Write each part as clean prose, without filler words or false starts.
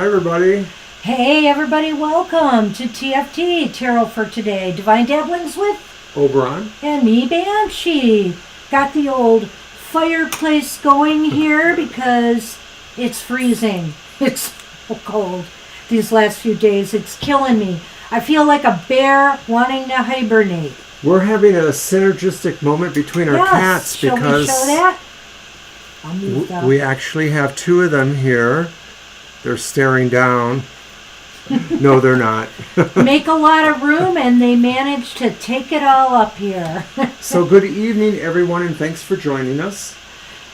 Hi, everybody. Hey, everybody, welcome to TFT, Tarot for Today. Divine Dabblings with Oberon. and me, Banshee. Got the old fireplace going here because it's freezing. It's so cold these last few days. It's killing me. I feel like a bear wanting to hibernate. We're having a synergistic moment between our cats Shall because we show that? I'll move them. we actually have two of them here. They're staring down. No, they're not. Make a lot of room, and they manage to take it all up here. So good evening, everyone, and thanks for joining us.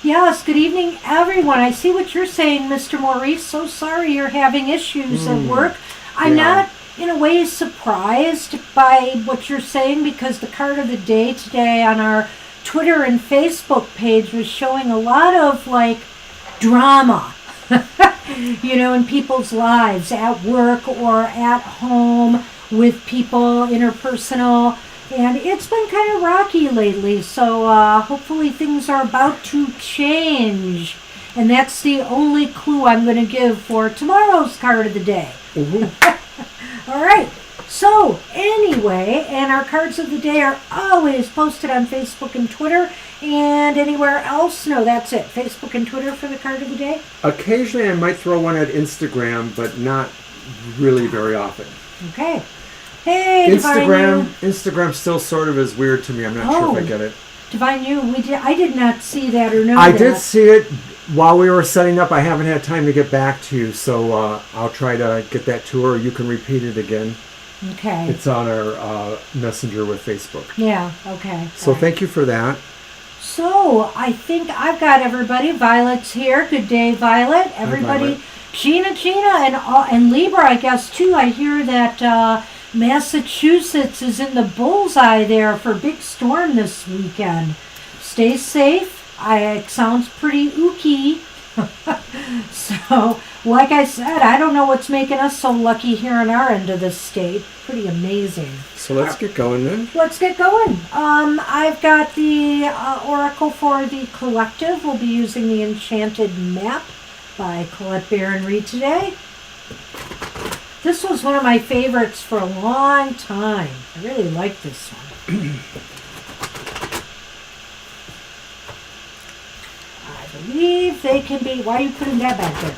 Yes, good evening, everyone. I see what you're saying, Mr. Maurice. So sorry you're having issues at work. I'm not, in a way, surprised by what you're saying because the card of the day today on our Twitter and Facebook page was showing a lot of, drama. In people's lives, at work or at home, with people, interpersonal. And it's been kind of rocky lately, so hopefully things are about to change. And that's the only clue I'm going to give for tomorrow's card of the day. All right. So, anyway, and our cards of the day are always posted on Facebook and Twitter and anywhere else. No, that's it. Facebook and Twitter for the card of the day. Occasionally I might throw one at Instagram, but not really very often. Okay. Hey, Instagram still sort of is weird to me. I'm not sure if I get it. Divine You, I did not see that or know I that. did see it while we were setting up. I haven't had time to get back to you, so I'll try to get that to her. You can repeat it again. Okay. It's on our messenger with Facebook. Yeah, okay. So thank you for that. So, I think I've got everybody. Violet's here. Good day, Violet. Everybody. Gina, and Libra, I guess, too. I hear that Massachusetts is in the bullseye there for big storm this weekend. Stay safe. It sounds pretty ooky. So, like I said, I don't know what's making us so lucky here on our end of the state. Pretty amazing. So let's get going then. Let's get going. I've got the Oracle for the Collective. We'll be using the Enchanted Map by Colette Baron Reed today. This was one of my favorites for a long time. I really like this one. I believe they can be... Why are you putting that back there?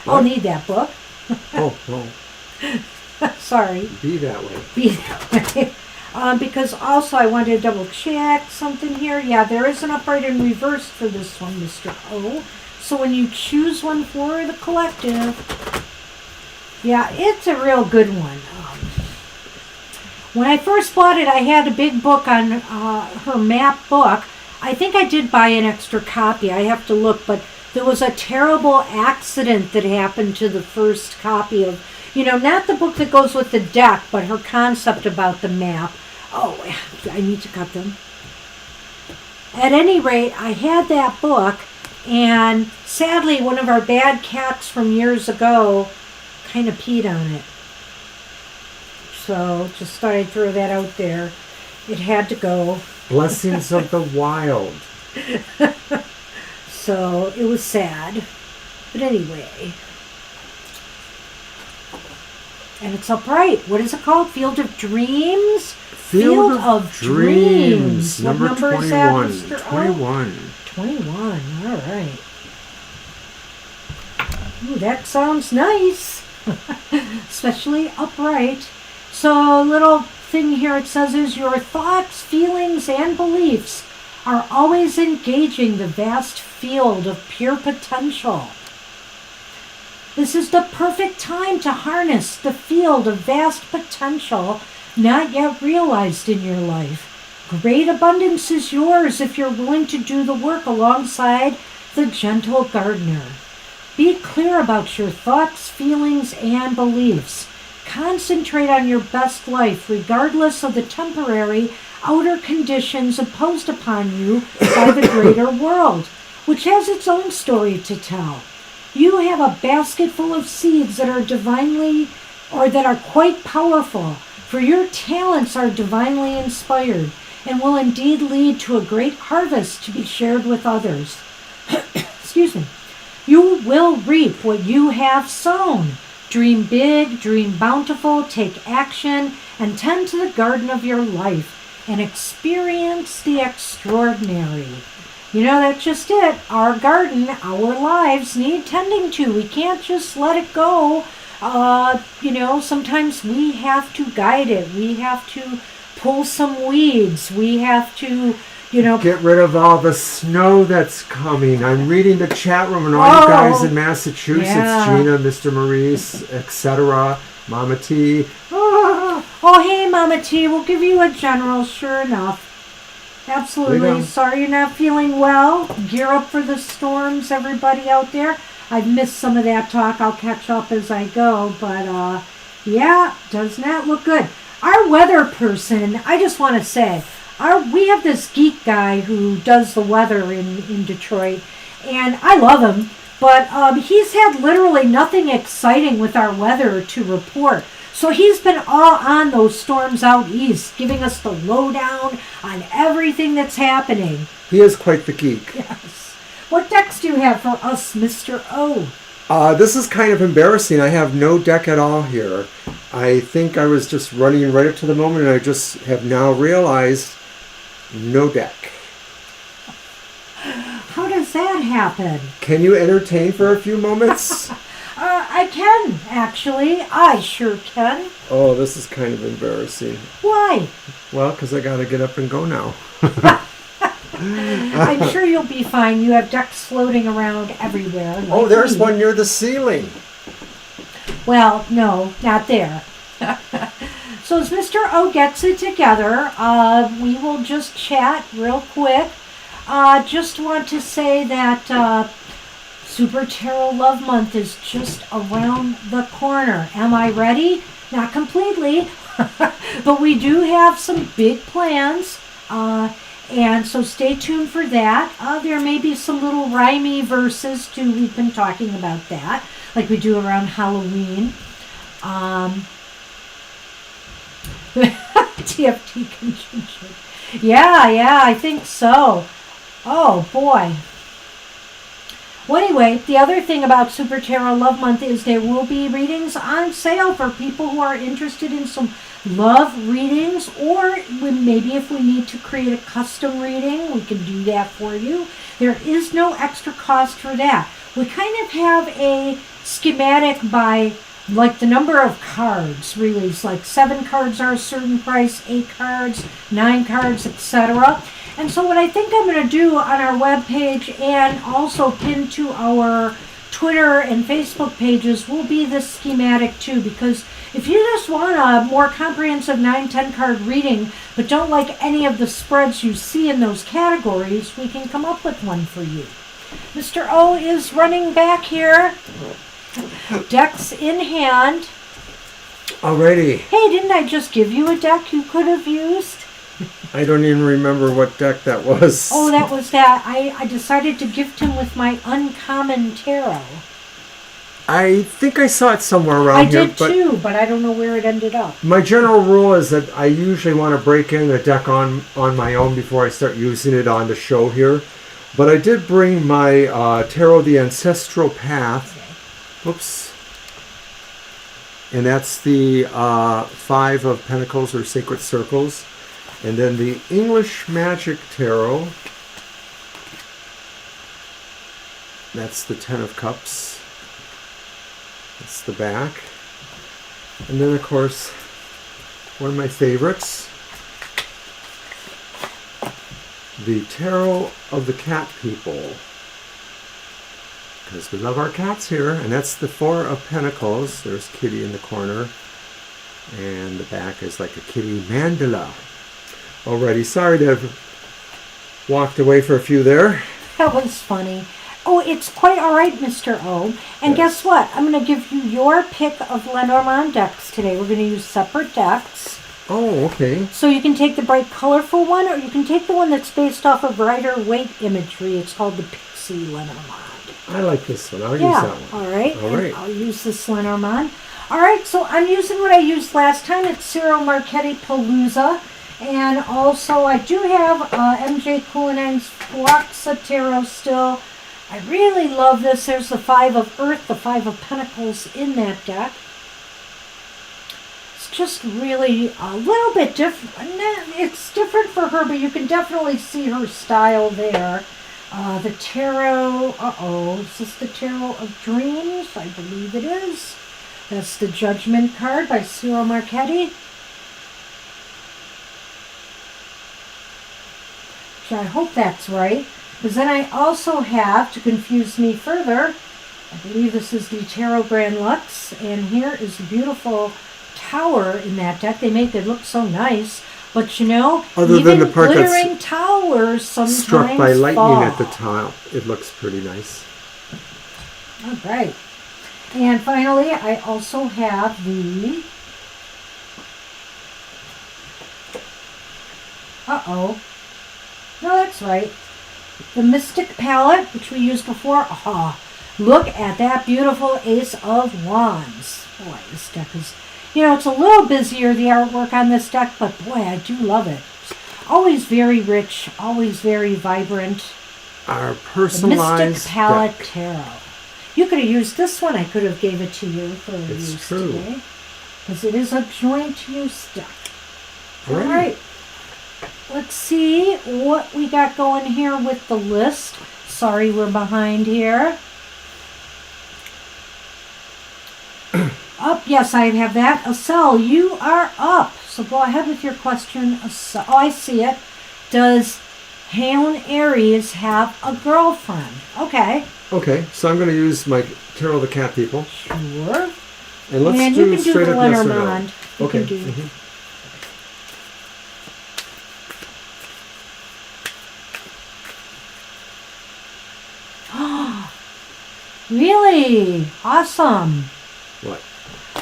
I'll need that book. Sorry. Be that way. Be that way. Because also I wanted to double check something here. Yeah, there is an upright and reverse for this one, Mr. O. So when you choose one for the collective, yeah, it's a real good one. When I first bought it, I had a big book on her map book. I think I did buy an extra copy. I have to look, but there was a terrible accident that happened to the first copy of, not the book that goes with the deck, but her concept about the map. Oh, I need to cut them. At any rate, I had that book, and sadly, one of our bad cats from years ago kind of peed on it. So, just thought I'd throw that out there. It had to go. Blessings of the wild. So, it was sad. But anyway. And it's upright. What is it called? Field of Dreams? Field of Dreams. What Number number 21. is that, Mr. O? 21. 21. All right. Ooh, that sounds nice. Especially upright. So, a little thing here it says is your thoughts, feelings, and beliefs are always engaging the vast field of pure potential. This is the perfect time to harness the field of vast potential not yet realized in your life. Great abundance is yours if you're willing to do the work alongside the gentle gardener. Be clear about your thoughts, feelings, and beliefs. Concentrate on your best life regardless of the temporary outer conditions imposed upon you by the greater world, which has its own story to tell. You have a basket full of seeds that are that are quite powerful, for your talents are divinely inspired and will indeed lead to a great harvest to be shared with others. Excuse me. You will reap what you have sown. Dream big, dream bountiful, take action, and tend to the garden of your life and experience the extraordinary. You know, that's just it. Our garden, our lives need tending to. We can't just let it go. Sometimes we have to guide it. We have to pull some weeds. We have to, get rid of all the snow that's coming. I'm reading the chat room and all you guys in Massachusetts, Gina, Mr. Maurice, etc., Mama T. Oh, hey, Mama T, we'll give you a general, sure enough. Absolutely. Sorry you're not feeling well. Gear up for the storms, everybody out there. I've missed some of that talk. I'll catch up as I go. But, does not look good. Our weather person, I just want to say, we have this geek guy who does the weather in Detroit, and I love him, but he's had literally nothing exciting with our weather to report. So he's been all on those storms out east, giving us the lowdown on everything that's happening. He is quite the geek. Yes. What decks do you have for us, Mr. O? This is kind of embarrassing. I have no deck at all here. I think I was just running right up to the moment, and I just have now realized no deck. How does that happen? Can you entertain for a few moments? I can, actually. I sure can. Oh, this is kind of embarrassing. Why? Well, because I got to get up and go now. I'm sure you'll be fine. You have decks floating around everywhere. Oh, there's one near the ceiling. Well, no, not there. So as Mr. O gets it together, we will just chat real quick. Just want to say that Super Tarot Love Month is just around the corner. Am I ready? Not completely, but we do have some big plans. And so stay tuned for that. There may be some little rhymey verses too. We've been talking about that, like we do around Halloween. TFT conjunction. Yeah, I think so. Oh boy. Well, anyway, the other thing about Super Tarot Love Month is there will be readings on sale for people who are interested in some love readings, or maybe if we need to create a custom reading, we can do that for you. There is no extra cost for that. We kind of have a schematic by like the number of cards, really. It's like 7 cards are a certain price, 8 cards, 9 cards, etc. And so what I think I'm going to do on our webpage and also pin to our Twitter and Facebook pages will be this schematic too, because if you just want a more comprehensive 9-10 card reading but don't like any of the spreads you see in those categories, we can come up with one for you. Mr. O is running back here, decks in hand. Alrighty. Hey, didn't I just give you a deck you could have used? I don't even remember what deck that was. Oh, that was that. I decided to gift him with my Uncommon Tarot. I think I saw it somewhere around here. I did too, but I don't know where it ended up. My general rule is that I usually want to break in the deck on my own before I start using it on the show here. But I did bring my Tarot, the Ancestral Path. Okay. Oops. And that's the 5 of Pentacles, or Sacred Circles. And then the English Magic Tarot. That's the 10 of Cups. That's the back. And then, of course, one of my favorites, the Tarot of the Cat People. Because we love our cats here. And that's the 4 of Pentacles. There's Kitty in the corner. And the back is like a kitty mandala. Alrighty, sorry to have walked away for a few there. That was funny. Oh, it's quite all right, Mr. O. And guess what? I'm going to give you your pick of Lenormand decks today. We're going to use separate decks. Oh, okay. So you can take the bright, colorful one, or you can take the one that's based off of Rider-Waite imagery. It's called the Pixie Lenormand. I like this one. I'll use that one. All right. All right. I'll use this Lenormand. All right, so I'm using what I used last time. It's Cyril Marchetti Palooza. And also, I do have MJ Cullinan's Floxa Tarot still. I really love this. There's the Five of Earth, the Five of Pentacles in that deck. It's just really a little bit different. It's different for her, but you can definitely see her style there. The Tarot, is this the Tarot of Dreams? I believe it is. That's the Judgment card by Ciro Marchetti. I hope that's right. Because then I also have, to confuse me further, I believe this is the Tarot Grand Lux, and here is the beautiful tower in that deck. They make it look so nice, but you know, other even than the part glittering towers sometimes struck by lightning fall. at the top, it looks pretty nice. All right. And finally, I also have the... No, that's right. The Mystic Palette, which we used before. Look at that beautiful Ace of Wands. Boy, this deck is... You know, it's a little busier, the artwork on this deck, but boy, I do love it. It's always very rich, always very vibrant. Our personalized the Mystic Palette deck. Tarot. You could have used this one. I could have gave it to you for use today. Because it is a joint use deck. All right. Let's see what we got going here with the list. Sorry, we're behind here. Up, yes, I have that. Acel, you are up. So go ahead with your question. Acel. Oh, I see it. Does Haon Aries have a girlfriend? Okay. Okay, so I'm going to use my Tarot of the Cat people. Sure. And let's and do you can do straight the up yes or no. Lenormand. You Okay. can do. Really? Awesome. What?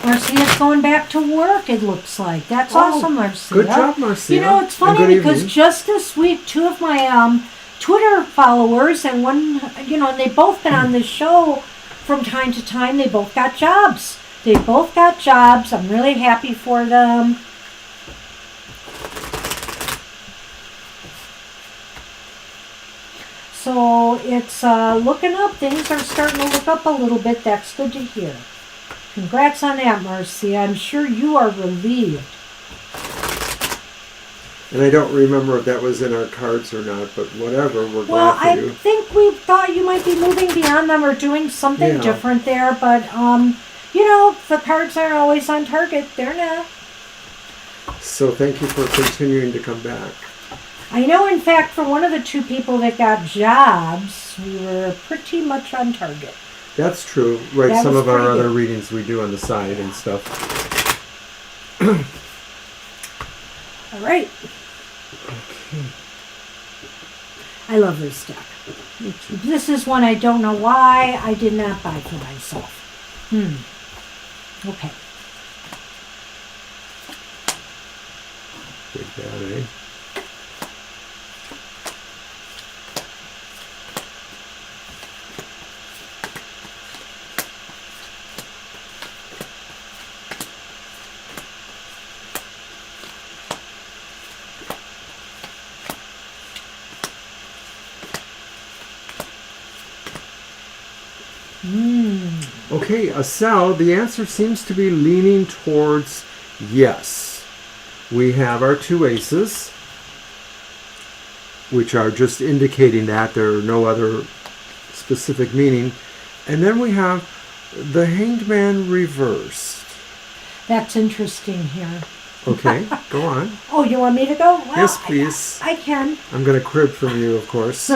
Marcia's going back to work, it looks like. That's awesome, Marcia. Good job, Marcia. You know, it's funny because just this week, two of my Twitter followers and one, and they've both been on this show from time to time. They both got jobs. I'm really happy for them. So it's looking up. Things are starting to look up a little bit. That's good to hear. Congrats on that, Marcia. I'm sure you are relieved. And I don't remember if that was in our cards or not, but whatever, we're glad for you. I think we thought you might be moving beyond them or doing something different there, but, the cards aren't always on target. They're not. So thank you for continuing to come back. I know, in fact, for one of the two people that got jobs, we were pretty much on target. That's true. Right, that some of our other good. readings we do on the side and stuff. All right. Okay. I love this deck. This is one I don't know why I did not buy for myself. Okay. Big bad, eh? Okay, Acel, the answer seems to be leaning towards yes. We have our two aces, which are just indicating that there are no other specific meaning. And then we have the Hanged Man reversed. That's interesting here. Okay, go on. Oh, you want me to go? Well, Yes, please. I can. I'm going to crib from you, of course.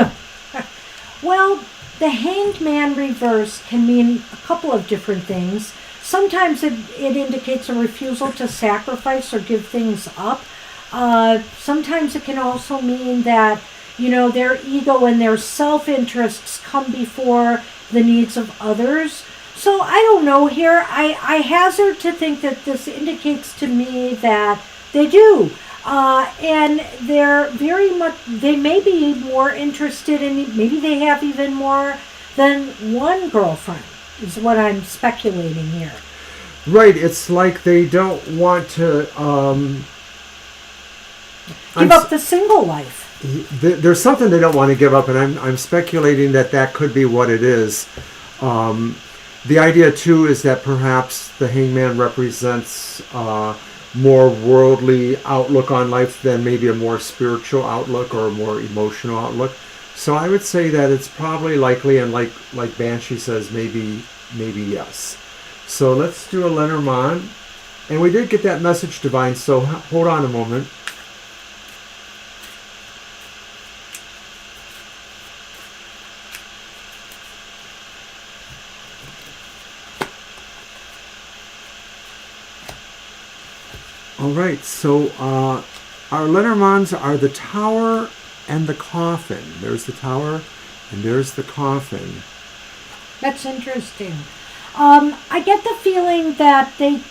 Well, the Hanged Man reverse can mean a couple of different things. Sometimes it indicates a refusal to sacrifice or give things up. Sometimes it can also mean that, their ego and their self-interests come before the needs of others. So I don't know here. I hazard to think that this indicates to me that they do. And they're they may be more interested in, maybe they have even more than one girlfriend, is what I'm speculating here. Right, it's like they don't want to... give up the single life. there's something they don't want to give up, and I'm speculating that could be what it is. The idea too is that perhaps the Hangman represents more worldly outlook on life than maybe a more spiritual outlook or a more emotional outlook. So I would say that it's probably likely, and like Banshee says, maybe yes. So let's do a Lenormand. And we did get that message, Divine, so hold on a moment. All right, so our Lenormands are the Tower and the Coffin. There's the Tower and there's the Coffin. That's interesting. I get the feeling that they,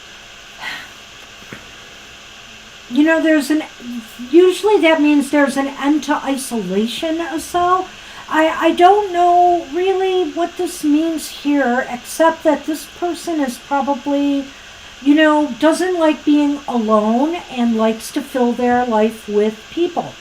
usually that means there's an end to isolation or so. I don't know really what this means here, except that this person is probably, doesn't like being alone and likes to fill their life with people.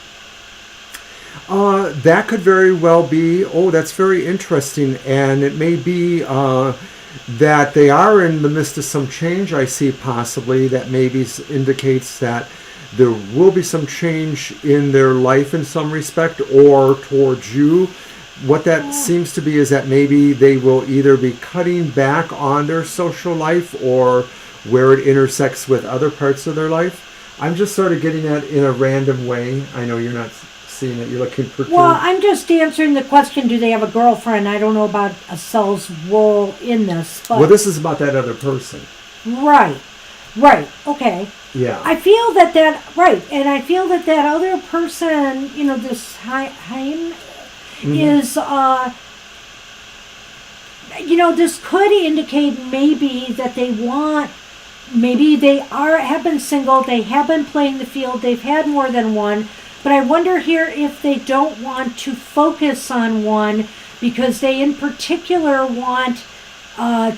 That could very well be. Oh, that's very interesting. And it may be that they are in the midst of some change, I see possibly. That maybe indicates that there will be some change in their life in some respect or towards you. What that seems to be is that maybe they will either be cutting back on their social life or where it intersects with other parts of their life. I'm just sort of getting that in a random way. I know you're not seeing it. You're looking for... Well, I'm just answering the question, do they have a girlfriend? I don't know about Acel's role in this. But well, this is about that other person. Right, okay. Yeah. I feel right, and I feel that other person, this Haim, is, this could indicate maybe that they want, maybe they have been single, they have been playing the field, they've had more than one, but I wonder here if they don't want to focus on one because they in particular want,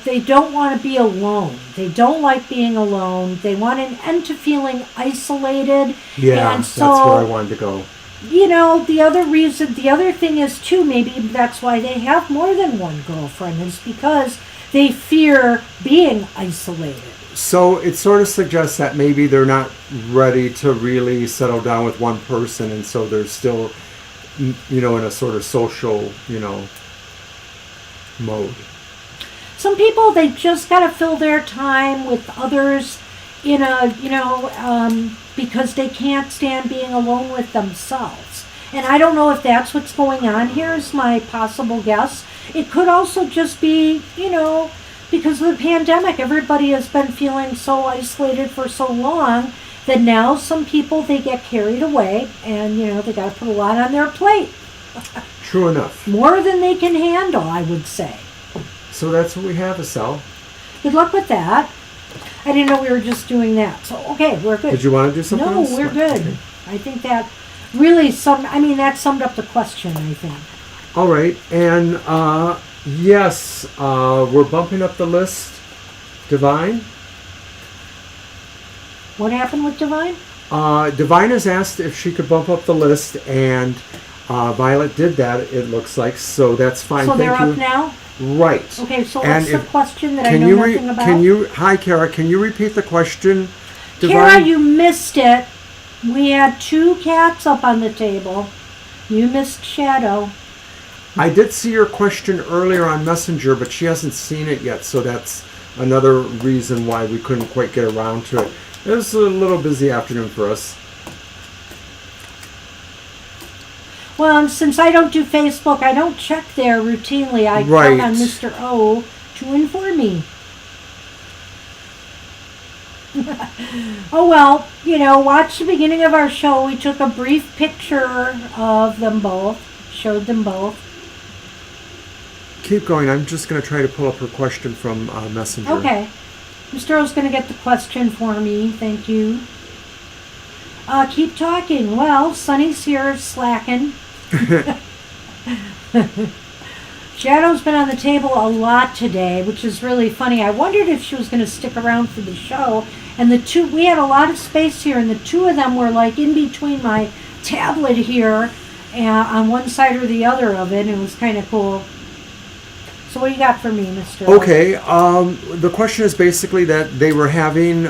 they don't want to be alone. They don't like being alone. They want an end to feeling isolated. Yeah, and so, that's where I wanted to go. The other thing is too, maybe that's why they have more than one girlfriend, is because they fear being isolated. So it sort of suggests that maybe they're not ready to really settle down with one person, and so they're still, in a sort of social, mode. Some people, they just got to fill their time with others in a, because they can't stand being alone with themselves. And I don't know if that's what's going on here, is my possible guess. It could also just be, because of the pandemic, everybody has been feeling so isolated for so long that now some people, they get carried away and, they got to put a lot on their plate. True enough. More than they can handle, I would say. So that's what we have, Acel. Good luck with that. I didn't know we were just doing that. So, okay, we're good. Did you want to do something else? No, we're good. Okay. I think that really that summed up the question, I think. All right. And, yes, we're bumping up the list. Divine? What happened with Divine? Divine has asked if she could bump up the list, and Violet did that, it looks like, so that's fine. So Thank they're you. up now? Right. Okay, so And what's the question that I know nothing about? Hi, Kara, can you repeat the question, Divine? Kara, you missed it. We had 2 cats up on the table. You missed Shadow. I did see your question earlier on Messenger, but she hasn't seen it yet, so that's another reason why we couldn't quite get around to it. It was a little busy afternoon for us. Well, since I don't do Facebook, I don't check there routinely. I Right. check on Mr. O to inform me. Oh well, watch the beginning of our show. We took a brief picture of them both, showed them both. Keep going. I'm just going to try to pull up her question from Messenger. Okay. Mr. O's going to get the question for me. Thank you. Keep talking. Well, Sunny's here slacking. Shadow's been on the table a lot today, which is really funny. I wondered if she was going to stick around for the show. And we had a lot of space here, and the 2 of them were like in between my tablet here on one side or the other of it. And it was kind of cool. So what do you got for me, Mr. Okay, the question is basically that they were having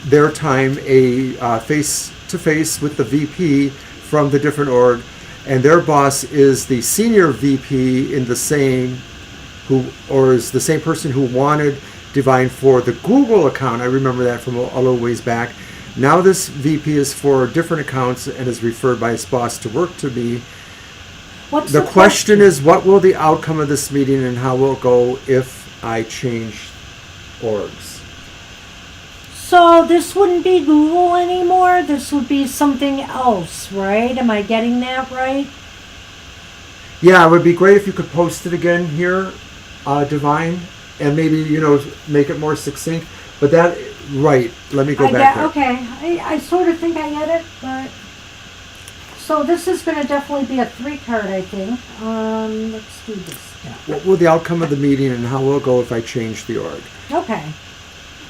their time face-to-face with the VP from the different org, and their boss is the senior VP in the same, is the same person who wanted Divine for the Google account. I remember that from a little ways back. Now this VP is for different accounts and is referred by his boss to work to me. What's the question is, what will the outcome of this meeting and how will it go if I change orgs? So this wouldn't be Google anymore. This would be something else, right? Am I getting that right? Yeah, it would be great if you could post it again here, Divine, and maybe, make it more succinct. But that, right, let me go back there. Okay, I sort of think I get it, but... So this is going to definitely be a 3-card, I think. Let's do this. Yeah. What will the outcome of the meeting and how will it go if I change the org? Okay.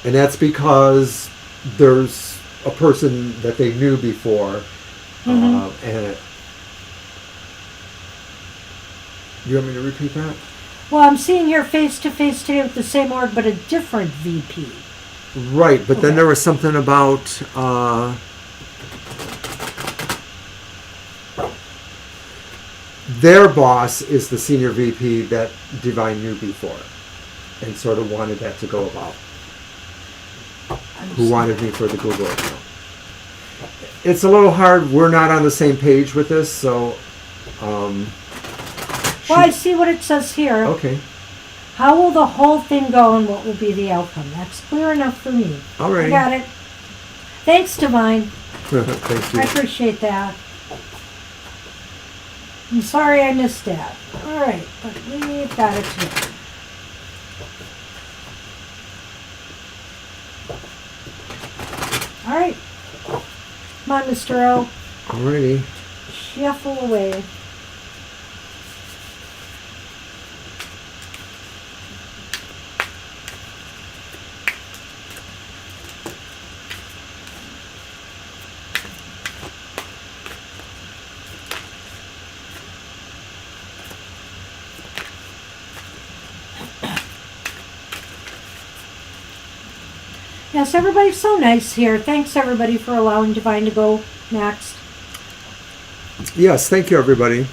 And that's because there's a person that they knew before. And you want me to repeat that? Well, I'm seeing here face-to-face today with the same org, but a different VP. Right, but then there was something about... their boss is the senior VP that Divine knew before and sort of wanted that to go about. Who wanted me for the Google account. It's a little hard. We're not on the same page with this, so... well, I see what it says here. Okay. How will the whole thing go and what will be the outcome? That's clear enough for me. All right. I got it. Thanks, Divine. Thank you. I appreciate that. I'm sorry I missed that. All right, but we've got it together. All right. Come on, Mr. O. Alrighty. Shuffle away. Yes, everybody's so nice here. Thanks, everybody, for allowing Divine to go next. Yes, thank you, everybody.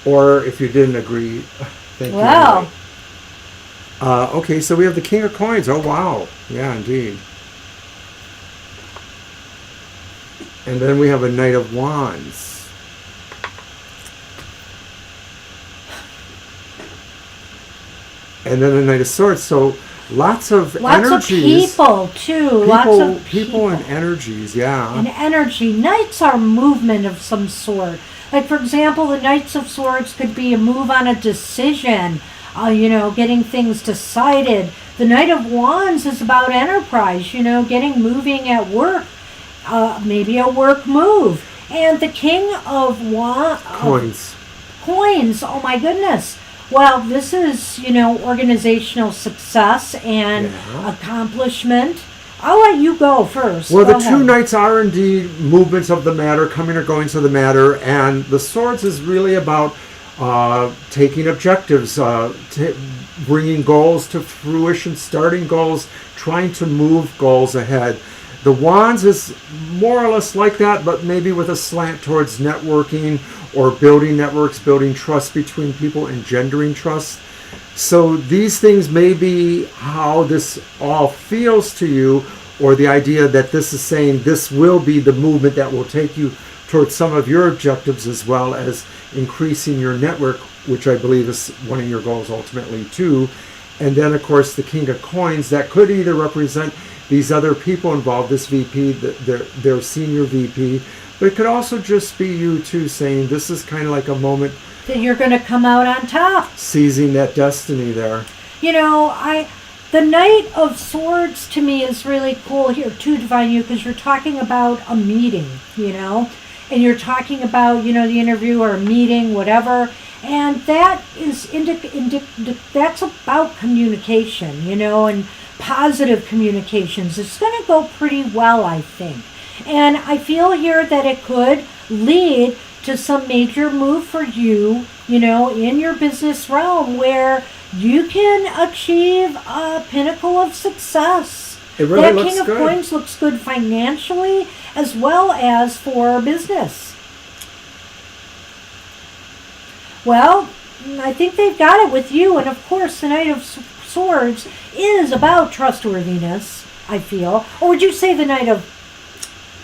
Or if you didn't agree, thank you. Wow. Okay, so we have the King of Coins. Oh, wow. Yeah, indeed. And then we have a Knight of Wands. And then a Knight of Swords. So lots of energies. People, too. Lots of people and energies, yeah. And energy. Knights are movement of some sort. Like, for example, the Knights of Swords could be a move on a decision, getting things decided. The Knight of Wands is about enterprise, getting moving at work, maybe a work move. And the King of Coins. Coins, oh my goodness. Well, this is, organizational success and accomplishment. I'll let you go first. Well, the two Knights are indeed movements of the matter, coming or going to the matter, and the Swords is really about taking objectives, bringing goals to fruition, starting goals, trying to move goals ahead. The Wands is more or less like that, but maybe with a slant towards networking or building networks, building trust between people, engendering trust. So these things may be how this all feels to you, or the idea that this is saying this will be the movement that will take you towards some of your objectives, as well as increasing your network, which I believe is one of your goals ultimately too. And then, of course, the King of Coins, that could either represent these other people involved, this VP, their senior VP, but it could also just be you too, saying this is kind of like a moment that you're going to come out on top. Seizing that destiny there. The Knight of Swords to me is really cool here too, Divine You, because you're talking about a meeting, and you're talking about, the interview or a meeting, whatever. And that is that's about communication, and positive communications. It's going to go pretty well, I think. And I feel here that it could lead to some major move for you, you know, in your business realm where you can achieve a pinnacle of success. It really that looks King of good. Coins looks good financially as well as for business. Well, I think they've got it with you, and of course the Knight of Swords is about trustworthiness, I feel. Or would you say the Knight of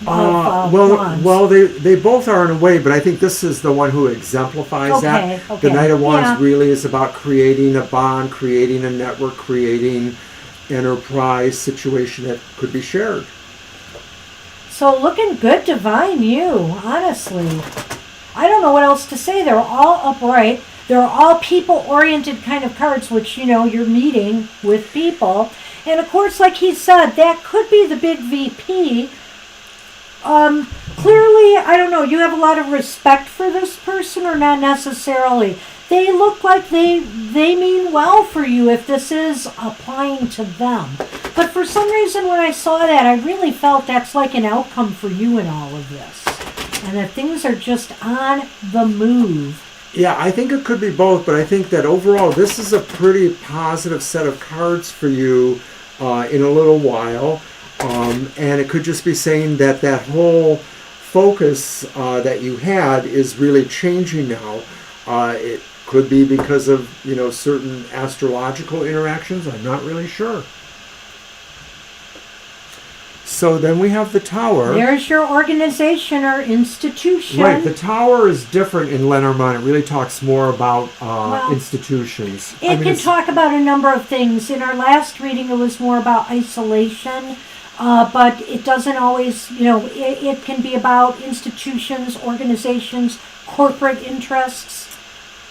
Wands? Well, they both are in a way, but I think this is the one who exemplifies that. Okay. The Knight of Wands Yeah. really is about creating a bond, creating a network, creating enterprise situation that could be shared. So looking good, Divine, you, honestly. I don't know what else to say. They're all upright. They're all people-oriented kind of cards, which, you know, you're meeting with people. And, of course, like he said, that could be the big VP. Clearly, I don't know, you have a lot of respect for this person or not necessarily. They look like they mean well for you if this is applying to them. But for some reason, when I saw that, I really felt that's like an outcome for you in all of this. And that things are just on the move. Yeah, I think it could be both, but I think that overall this is a pretty positive set of cards for you in a little while. And it could just be saying that that whole focus that you had is really changing now. It could be because of, you know, certain astrological interactions. I'm not really sure. So then we have the Tower. There's your organization or institution. Right, the Tower is different in Lenormand. It really talks more about institutions. It can talk about a number of things. In our last reading, it was more about isolation, but it doesn't always, you know, it can be about institutions, organizations, corporate interests.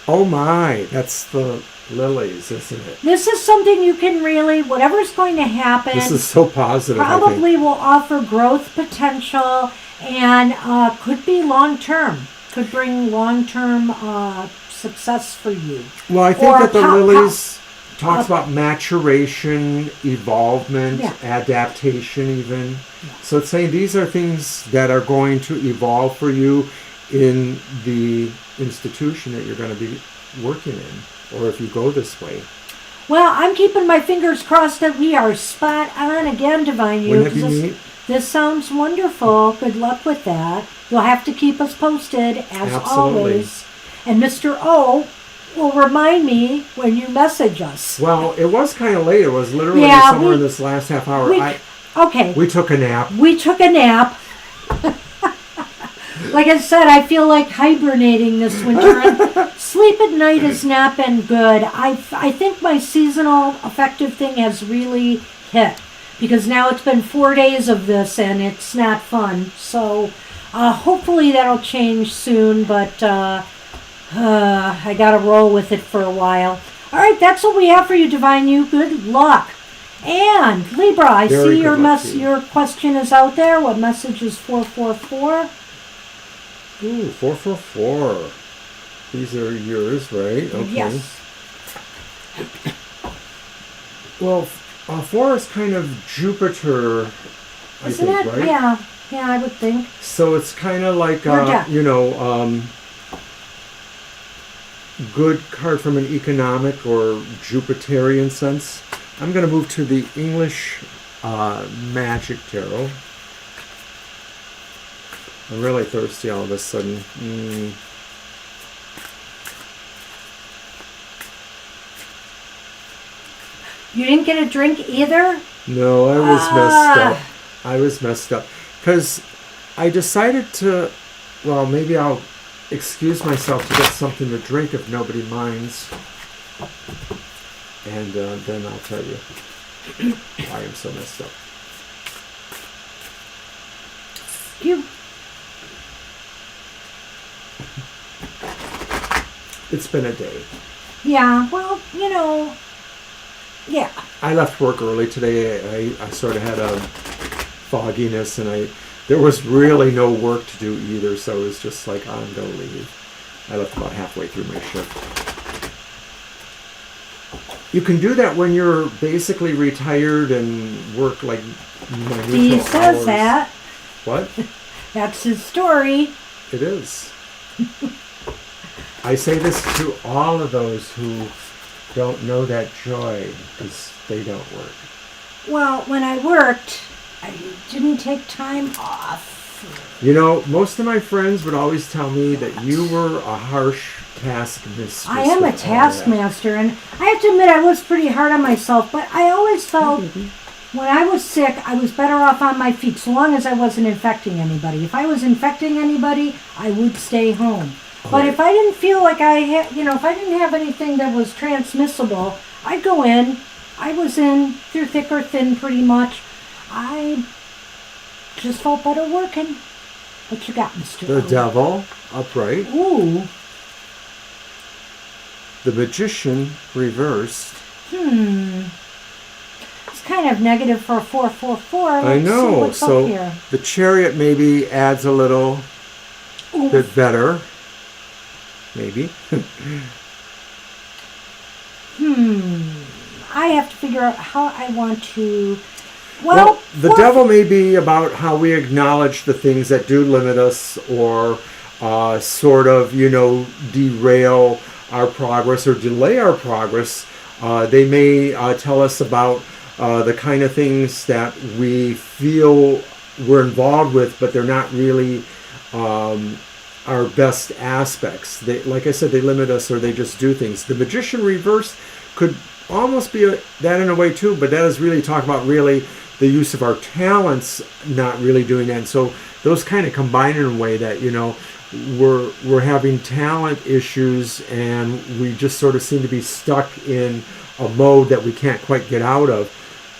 Oh my, that's the lilies, isn't it? This is something you can really, whatever's going to happen. This is so positive, probably will offer growth potential and could be long-term. Could bring long-term success for you. Well, I think that the lilies talks about maturation, evolvement, adaptation even. Yeah. So it's saying these are things that are going to evolve for you in the institution that you're going to be working in, or if you go this way. Well, I'm keeping my fingers crossed that we are spot on again, Divine You. Wouldn't it be neat? This sounds wonderful. Good luck with that. You'll have to keep us posted, as always. And Mr. O will remind me when you message us. Well, it was kind of late. It was literally somewhere in this last half hour. We took a nap. We took a nap. Like I said, I feel like hibernating this winter. And sleep at night has not been good. I think my seasonal affective thing has really hit. Because now it's been 4 days of this and it's not fun. So hopefully that'll change soon. But I got to roll with it for a while. All right, that's what we have for you, Divine You. Good luck. And Libra, I see your question is out there. What message is 444? Ooh, 444. These are yours, right? Okay. Yes. Well, 4 is kind of Jupiter, I think, right? Yeah, I would think. So it's kind of like, good card from an economic or Jupiterian sense. I'm going to move to the English Magic Tarot. I'm really thirsty all of a sudden. You didn't get a drink either? No, I was messed up. I was messed up. Because I decided to, well, maybe I'll excuse myself to get something to drink if nobody minds. And then I'll tell you why I'm so messed up. It's been a day. Yeah, well, yeah. I left work early today. I sort of had a fogginess, and there was really no work to do either, so it was just like, I'm going to leave. I left about halfway through my shift. You can do that when you're basically retired and work like neutral hours. He says that. What? That's his story. It is. I say this to all of those who don't know that joy because they don't work. Well, when I worked, I didn't take time off. You know, most of my friends would always tell me that you were a harsh taskmaster. I am a taskmaster, and I have to admit I was pretty hard on myself, but I always felt when I was sick, I was better off on my feet, so long as I wasn't infecting anybody. If I was infecting anybody, I would stay home. But if I didn't feel like I had, if I didn't have anything that was transmissible, I'd go in. I was in through thick or thin pretty much. I just felt better working. What you got, Mr. The Devil, upright. Ooh. The Magician, reversed. It's kind of negative for a 444. I know. See what's So up here. the Chariot maybe adds a little bit better. Maybe. I have to figure out how I want to... Well, the Devil may be about how we acknowledge the things that do limit us or sort of, derail our progress or delay our progress. They may tell us about the kind of things that we feel we're involved with, but they're not really our best aspects. They, like I said, they limit us or they just do things. The Magician reversed could almost be that in a way too, but that is really talking about really the use of our talents, not really doing that. And so those kind of combine in a way that, we're having talent issues and we just sort of seem to be stuck in a mode that we can't quite get out of.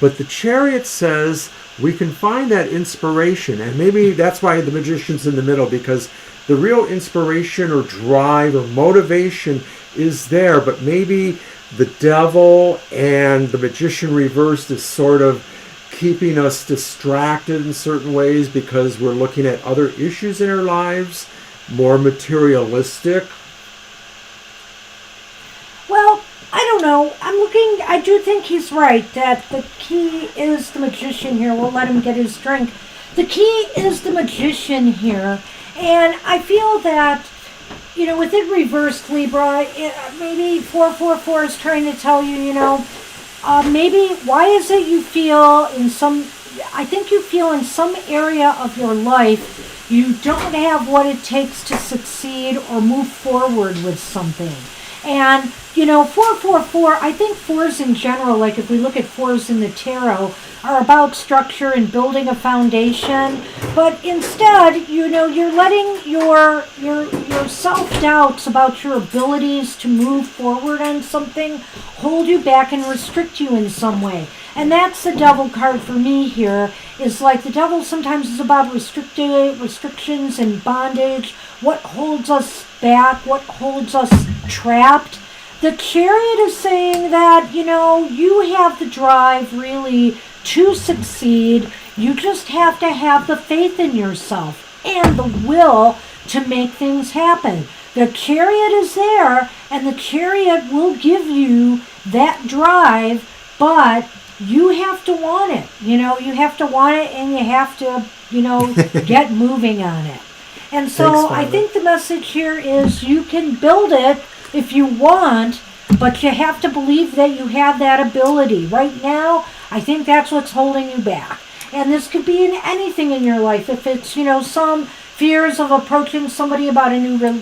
But the Chariot says we can find that inspiration, and maybe that's why the Magician's in the middle, because the real inspiration or drive or motivation is there, but maybe the Devil and the Magician reversed is sort of keeping us distracted in certain ways because we're looking at other issues in our lives, more materialistic. Well, I don't know. I do think he's right that the key is the Magician here. We'll let him get his drink. The key is the Magician here. And I feel that, with it reversed, Libra, maybe 444 is trying to tell you, maybe why is it you feel I think you feel in some area of your life you don't have what it takes to succeed or move forward with something. And, 444, I think fours in general, like if we look at fours in the tarot, are about structure and building a foundation. But instead, you're letting your self-doubts about your abilities to move forward on something hold you back and restrict you in some way. And that's the Devil card for me here, is like the Devil sometimes is about restrictions and bondage, what holds us back, what holds us trapped. The Chariot is saying that, you have the drive really to succeed. You just have to have the faith in yourself and the will to make things happen. The Chariot is there, and the Chariot will give you that drive, but you have to want it. You have to want it, and you have to, get moving on it. And so I think the message here is you can build it if you want, but you have to believe that you have that ability. Right now, I think that's what's holding you back. And this could be in anything in your life. If it's, some fears of approaching somebody about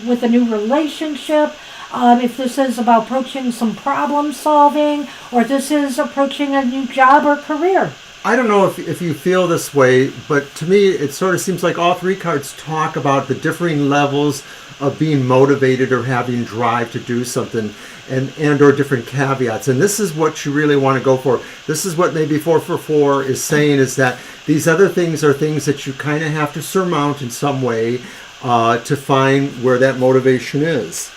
with a new relationship, if this is about approaching some problem solving, or this is approaching a new job or career. I don't know if you feel this way, but to me it sort of seems like all three cards talk about the differing levels of being motivated or having drive to do something, and or different caveats. And this is what you really want to go for. This is what maybe 444 is saying, is that these other things are things that you kind of have to surmount in some way to find where that motivation is.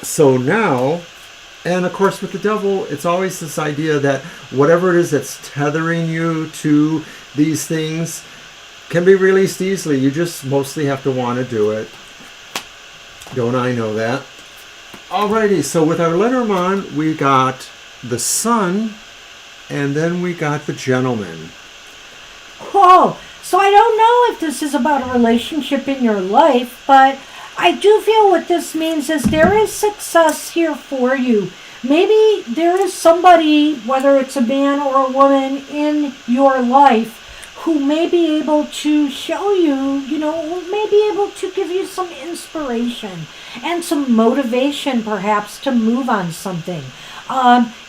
So now, and of course with the Devil, it's always this idea that whatever it is that's tethering you to these things can be released easily. You just mostly have to want to do it. Don't I know that? Alrighty, so with our Lenormand, we got the Sun, and then we got the Gentleman. Whoa, So I don't know if this is about a relationship in your life, but I do feel what this means is there is success here for you. Maybe there is somebody, whether it's a man or a woman in your life, who may be able to show you, who may be able to give you some inspiration and some motivation perhaps to move on something.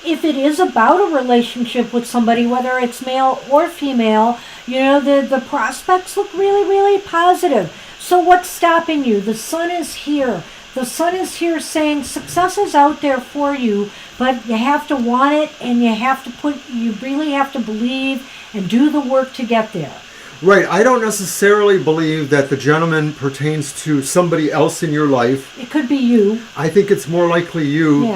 If it is about a relationship with somebody, whether it's male or female, the prospects look really, really positive. So what's stopping you? The sun is here. The sun is here saying success is out there for you, but you have to want it, and you really have to believe and do the work to get there. Right. I don't necessarily believe that the gentleman pertains to somebody else in your life. It could be you. I think it's more likely you,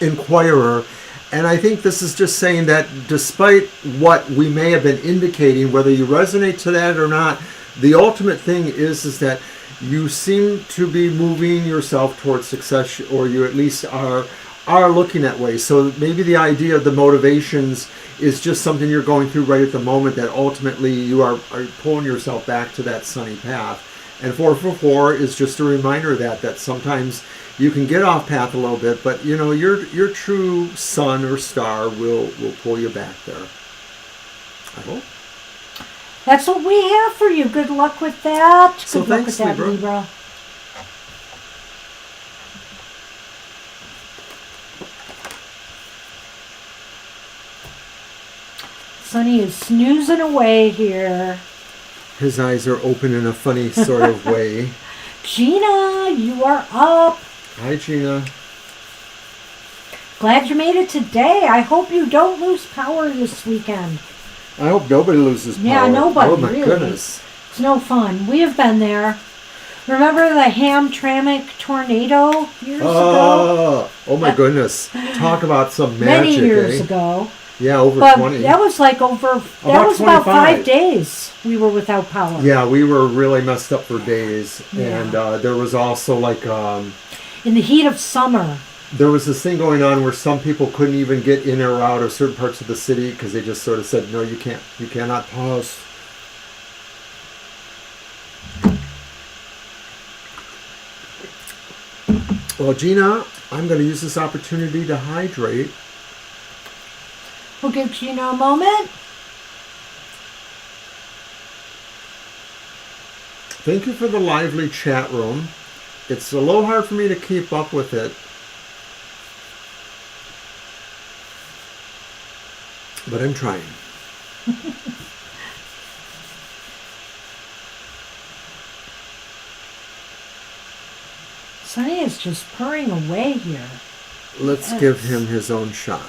inquirer. And I think this is just saying that despite what we may have been indicating, whether you resonate to that or not, the ultimate thing is that you seem to be moving yourself towards success, or you at least are looking that way. So maybe the idea of the motivations is just something you're going through right at the moment, that ultimately you are pulling yourself back to that sunny path. And 444 is just a reminder that sometimes you can get off path a little bit, but your true sun or star will pull you back there. I hope. That's what we have for you. Good luck with that. So Good luck thanks, with that, Libra. Libra. Sunny is snoozing away here. His eyes are open in a funny sort of way. Gina, you are up. Hi, Gina. Glad you made it today. I hope you don't lose power this weekend. I hope nobody loses power. Yeah, nobody, oh my really. Goodness. It's no fun. We have been there. Remember the Hamtramck tornado years ago? Oh my goodness. Talk about some magic, Many years ago. Yeah, over But 20. that was like about 5 days we were without power. Yeah, we were really messed up for days. Yeah. And there was also in the heat of summer. There was this thing going on where some people couldn't even get in or out of certain parts of the city because they just sort of said, no, you can't. You cannot pause. Well, Gina, I'm going to use this opportunity to hydrate. We'll give Gina a moment. Thank you for the lively chat room. It's a little hard for me to keep up with it. But I'm trying. Sunny is just purring away here. Let's give him his own shot.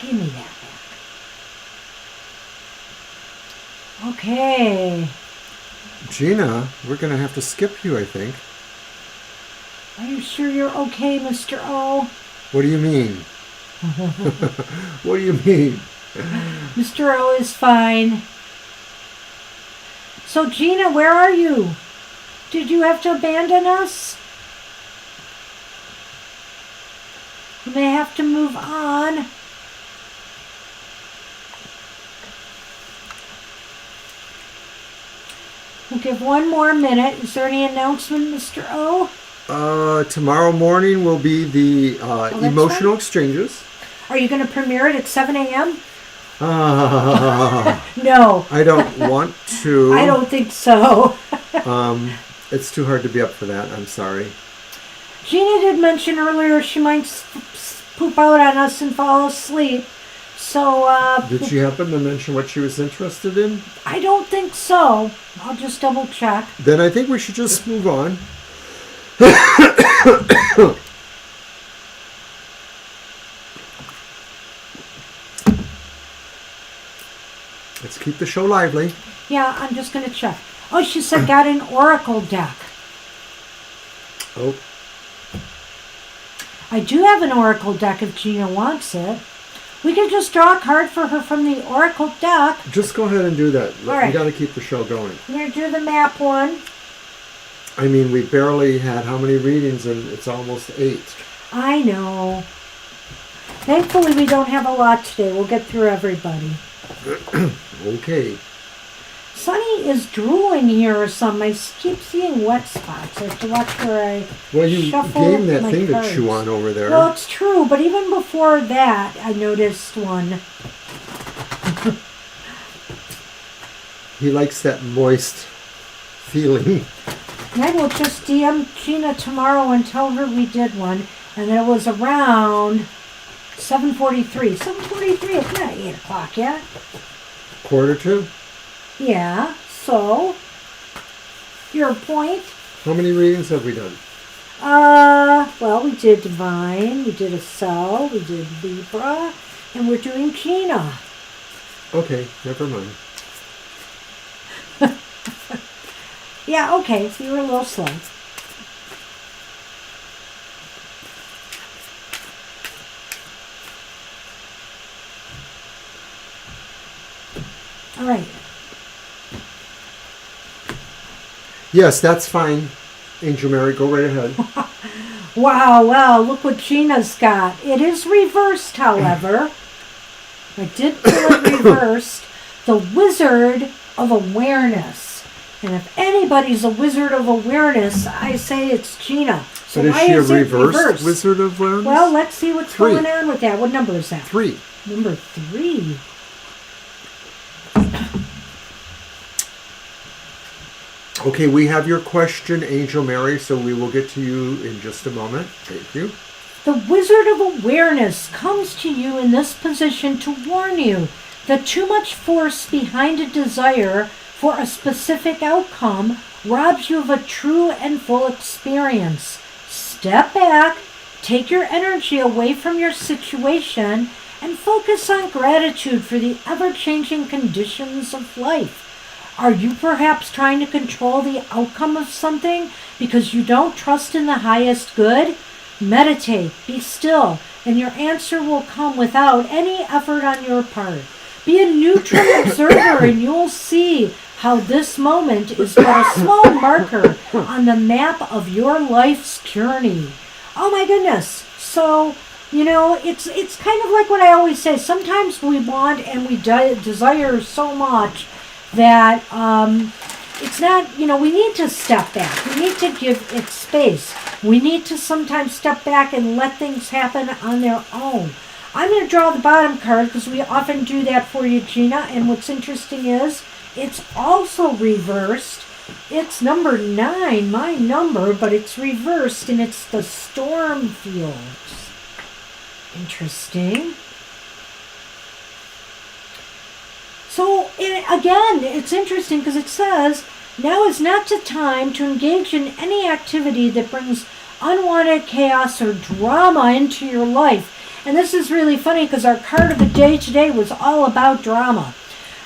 Give me that back. Okay. Gina, we're going to have to skip you, I think. Are you sure you're okay, Mr. O? What do you mean? What do you mean? Mr. O is fine. So, Gina, where are you? Did you have to abandon us? You may have to move on. We'll give one more minute. Is there any announcement, Mr. O? Tomorrow morning will be the emotional right. exchanges. Are you going to premiere it at 7 a.m.? No. I don't want to. I don't think so. It's too hard to be up for that. I'm sorry. Gina did mention earlier she might poop out on us and fall asleep. So, did she happen to mention what she was interested in? I don't think so. I'll just double check. Then I think we should just move on. Let's keep the show lively. Yeah, I'm just going to check. Oh, she said got an oracle deck. Oh. I do have an oracle deck if Gina wants it. We can just draw a card for her from the oracle deck. Just go ahead and do that. All right. We got to keep the show going. I'm going to do the map one. I mean, we barely had how many readings, and it's almost 8. I know. Thankfully, we don't have a lot today. We'll get through everybody. Okay. Sunny is drooling here or something. I keep seeing wet spots. I have to watch where I Well, you shuffle gave him that my thing cards. to chew on over there. Well, it's true, but even before that, I noticed one. He likes that moist feeling. And I will just DM Gina tomorrow and tell her we did one. And it was around 7:43. 7:43, it's not 8 o'clock yet. 1:45? Yeah, so, your point. How many readings have we done? Well, we did Divine, we did Accel, we did Libra, and we're doing Gina. Okay, never mind. Yeah, okay, so you were a little slow. All right. Yes, that's fine. Angel Mary, go right ahead. Wow, look what Gina's got. It is reversed, however. I did pull it reversed. The Wizard of Awareness. And if anybody's a Wizard of Awareness, I say it's Gina. So but is why she a is it reversed reversed? Wizard of Awareness? Well, let's see what's 3. going on with that. What number is that? 3. Number 3. Okay, we have your question, Angel Mary, so we will get to you in just a moment. Thank you. The Wizard of Awareness comes to you in this position to warn you that too much force behind a desire for a specific outcome robs you of a true and full experience. Step back, take your energy away from your situation, and focus on gratitude for the ever-changing conditions of life. Are you perhaps trying to control the outcome of something because you don't trust in the highest good? Meditate, be still, and your answer will come without any effort on your part. Be a neutral observer and you'll see how this moment is but a small marker on the map of your life's journey. Oh my goodness. So, it's kind of like what I always say. Sometimes we want and we desire so much that it's not, we need to step back. We need to give it space. We need to sometimes step back and let things happen on their own. I'm going to draw the bottom card because we often do that for you, Gina. And what's interesting is it's also reversed. It's number 9, my number, but it's reversed and it's the storm fields. Interesting. So, again, it's interesting because it says, now is not the time to engage in any activity that brings unwanted chaos or drama into your life. And this is really funny because our card of the day today was all about drama.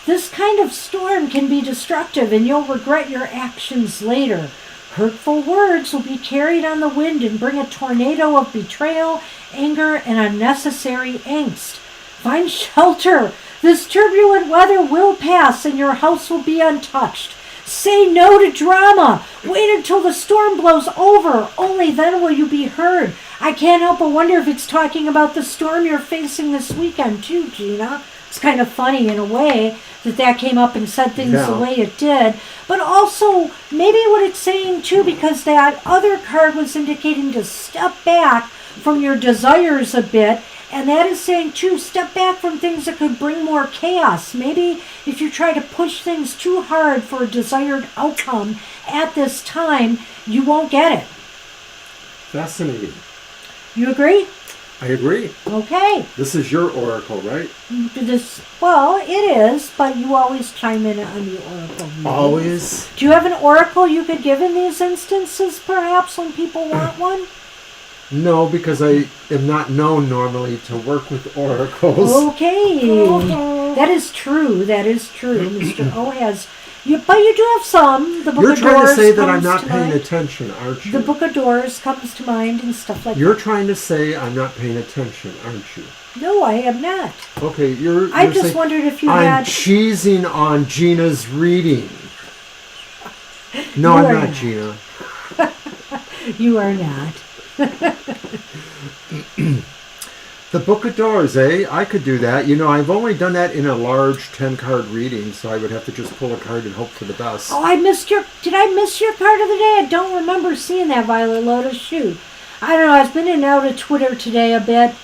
This kind of storm can be destructive and you'll regret your actions later. Hurtful words will be carried on the wind and bring a tornado of betrayal, anger, and unnecessary angst. Find shelter. This turbulent weather will pass and your house will be untouched. Say no to drama. Wait until the storm blows over. Only then will you be heard. I can't help but wonder if it's talking about the storm you're facing this weekend too, Gina. It's kind of funny in a way that came up and said things the way it did. But also, maybe what it's saying too, because that other card was indicating to step back from your desires a bit. And that is saying, too, step back from things that could bring more chaos. Maybe if you try to push things too hard for a desired outcome at this time, you won't get it. Fascinating. You agree? I agree. Okay. This is your oracle, right? Well, it is, but you always chime in on the oracle readings. Always? Do you have an oracle you could give in these instances, perhaps, when people want one? No, because I am not known normally to work with oracles. Okay. That is true. Mr. O has... but you do have some. The Book You're of trying Doors to say that I'm comes not to paying mind. attention, aren't you? The Book of Doors comes to mind and stuff like You're that. trying to say I'm not paying attention, aren't you? No, I am not. Okay, you're I just saying, wondered if you I'm had... cheesing on Gina's reading. No, You I'm are not, not. Gina. You are not. The Book of Doors, eh? I could do that. You know, I've only done that in a large 10-card reading, so I would have to just pull a card and hope for the best. Oh, did I miss your card of the day? I don't remember seeing that, Violet Lotus. Shoot. I don't know. I've been in and out of Twitter today a bit.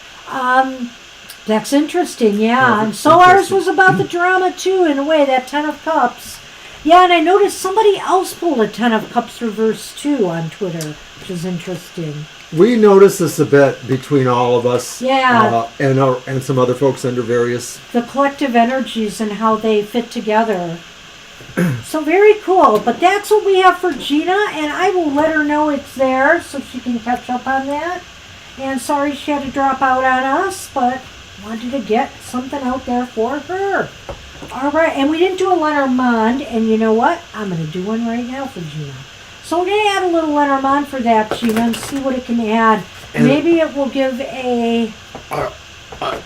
That's interesting, yeah. Oh, And so ours was about the drama, too, in a way, that Ten of Cups. Yeah, and I noticed somebody else pulled a Ten of Cups reverse, too, on Twitter, which is interesting. We notice this a bit between all of us. Yeah. And some other folks under various... The collective energies and how they fit together. So very cool. But that's what we have for Gina, and I will let her know it's there so she can catch up on that. And sorry she had to drop out on us, but wanted to get something out there for her. All right, and we didn't do a Lenormand, and you know what? I'm going to do one right now for Gina. So we're going to add a little Lenormand for that, Gina, and see what it can add. And maybe it will give an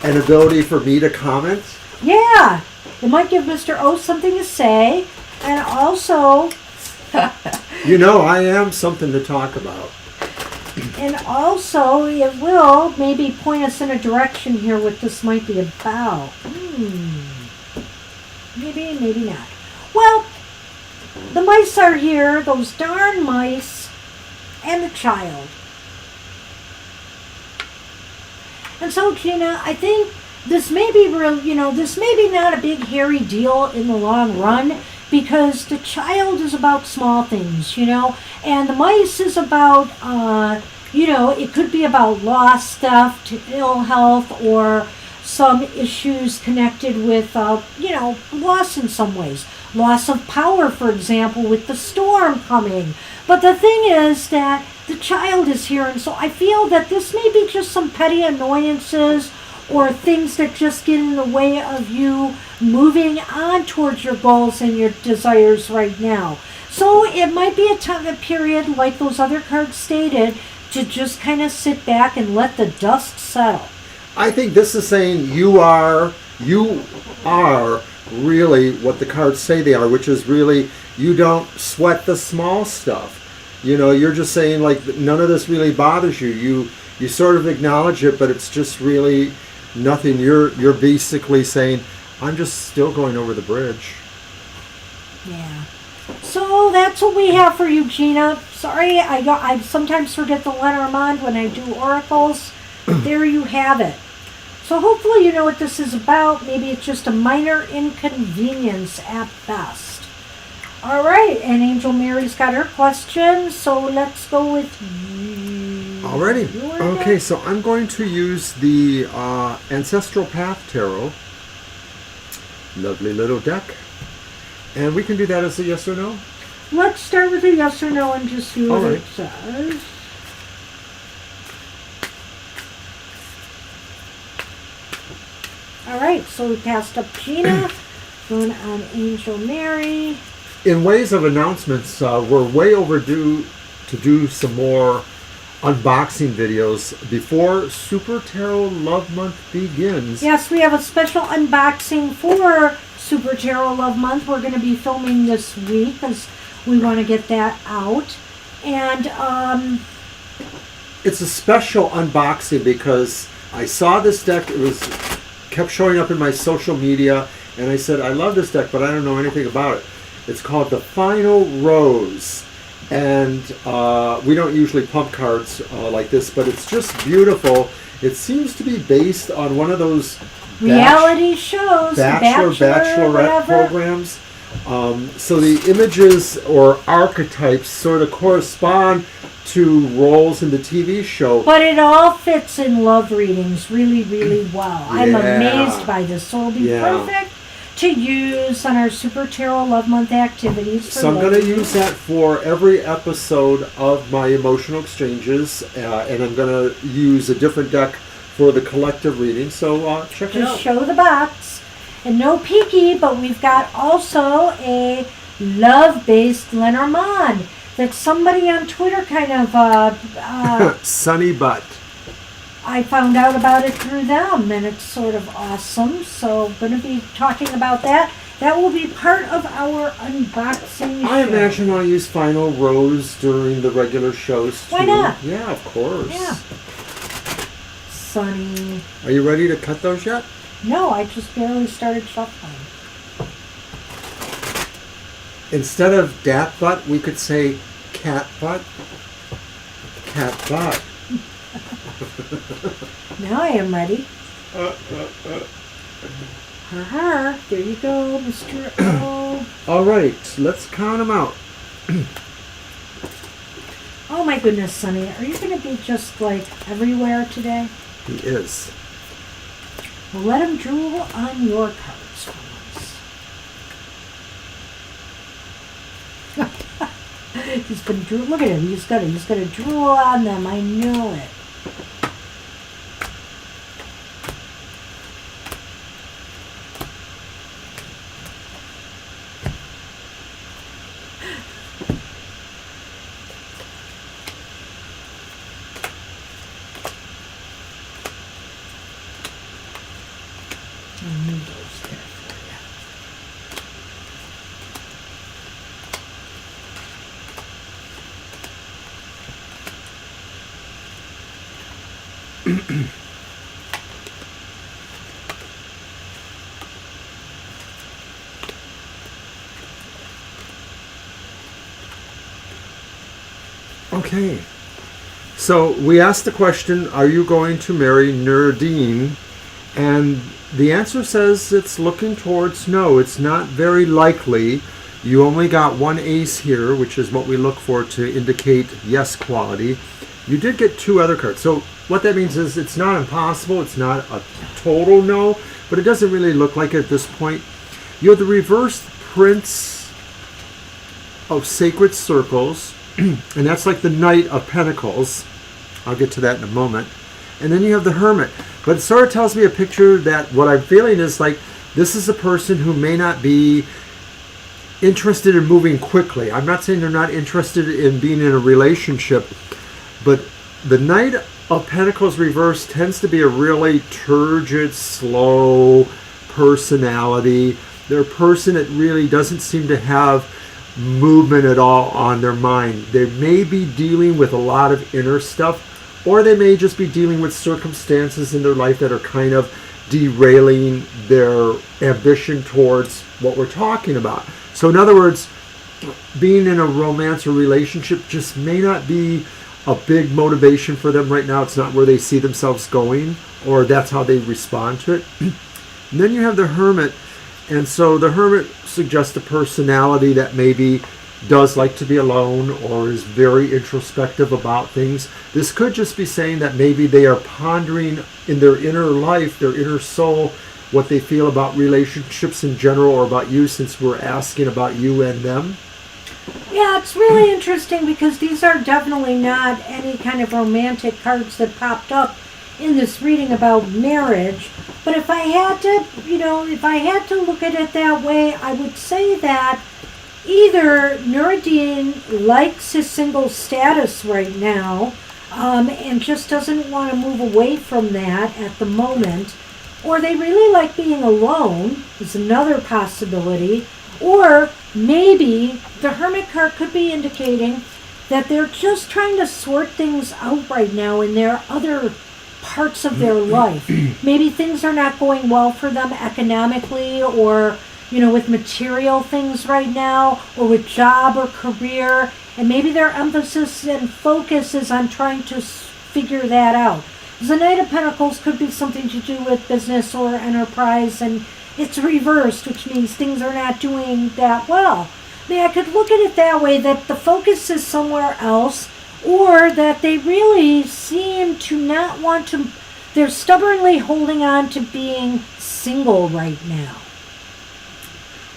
ability for me to comment? Yeah. It might give Mr. O something to say. And also... You know, I am something to talk about. And also, it will maybe point us in a direction here what this might be about. Maybe, maybe not. Well... The mice are here, those darn mice, and the child. And so, Gina, I think this may be real, this may be not a big hairy deal in the long run, because the child is about small things, and the mice is about, it could be about lost stuff, to ill health, or some issues connected with, loss in some ways. Loss of power, for example, with the storm coming. But the thing is that the child is here, and so I feel that this may be just some petty annoyances or things that just get in the way of you moving on towards your goals and your desires right now. So it might be a period, like those other cards stated, to just kind of sit back and let the dust settle. I think this is saying you are really what the cards say they are, which is really you don't sweat the small stuff. You're just saying like none of this really bothers you. You sort of acknowledge it, but it's just really nothing. You're basically saying I'm just still going over the bridge. Yeah. So that's what we have for you, Gina. Sorry, I sometimes forget the Lenormand when I do oracles. There you have it. So hopefully you know what this is about. Maybe it's just a minor inconvenience at best. All right, and Angel Mary's got her question, so let's go with you. Alrighty. Okay, so I'm going to use the Ancestral Path Tarot. Lovely little deck. And we can do that as a yes or no? Let's start with a yes or no and just see what it says. All right, so we passed up Gina, going on Angel Mary. In ways of announcements, we're way overdue to do some more unboxing videos before Super Tarot Love Month begins. Yes, we have a special unboxing for Super Tarot Love Month. We're going to be filming this week because we want to get that out. And it's a special unboxing because I saw this deck. It kept showing up in my social media, and I said, I love this deck, but I don't know anything about it. It's called The Final Rose, and we don't usually pump cards like this, but it's just beautiful. It seems to be based on one of those reality shows, bachelorette programs. So the images or archetypes sort of correspond to roles in the TV show. But it all fits in love readings really, really well. Yeah. I'm amazed by this. So it'll be perfect to use on our Super Tarot Love Month activities. So I'm going to use that for every episode of my emotional exchanges, and I'm going to use a different deck for the collective reading. So check it out. Just show the box. And no peeky, but we've got also a love-based Lenormand that somebody on Twitter kind of... Sunny Butt. I found out about it through them, and it's sort of awesome. So I'm going to be talking about that. That will be part of our unboxing I show. imagine I'll use Final Rose during the regular shows too. Why not? Yeah, of course. Yeah. Sunny. Are you ready to cut those yet? No, I just barely started shuffling. Instead of dat butt, we could say cat butt. Cat butt. Now I am ready. There you go, Mr. O. All right, let's count them out. Oh my goodness, Sonny, are you going to be just like everywhere today? He is. Well, let him drool on your cards for once. He's been drool. Look at him. He's gonna drool on them. I know it. Okay. So we asked the question, are you going to marry Nurdine? And the answer says it's looking towards no. It's not very likely. You only got one ace here, which is what we look for to indicate yes quality. You did get two other cards. So what that means is it's not impossible. It's not a total no, but it doesn't really look like it at this point. You have the reversed Prince of Sacred Circles, and that's like the Knight of Pentacles. I'll get to that in a moment. And then you have the Hermit. But it sort of tells me a picture that what I'm feeling is like this is a person who may not be interested in moving quickly. I'm not saying they're not interested in being in a relationship, but the Knight of Pentacles reversed tends to be a really turgid, slow personality. They're a person that really doesn't seem to have movement at all on their mind. They may be dealing with a lot of inner stuff, or they may just be dealing with circumstances in their life that are kind of derailing their ambition towards what we're talking about. So in other words, being in a romance or relationship just may not be a big motivation for them right now. It's not where they see themselves going, or that's how they respond to it. And then you have the Hermit. And so the Hermit suggests a personality that maybe does like to be alone or is very introspective about things. This could just be saying that maybe they are pondering in their inner life, their inner soul, what they feel about relationships in general or about you, since we're asking about you and them. Yeah, it's really interesting because these are definitely not any kind of romantic cards that popped up in this reading about marriage. But if I had to, if I had to look at it that way, I would say that either Nuruddin likes his single status right now and just doesn't want to move away from that at the moment, or they really like being alone is another possibility, or maybe the Hermit card could be indicating that they're just trying to sort things out right now in their other parts of their life. Maybe things are not going well for them economically, or with material things right now, or with job or career, and maybe their emphasis and focus is on trying to figure that out. The Knight of Pentacles could be something to do with business or enterprise, and it's reversed, which means things are not doing that well. I mean, I could look at it that way, that the focus is somewhere else, or that they really seem to not want to, they're stubbornly holding on to being single right now.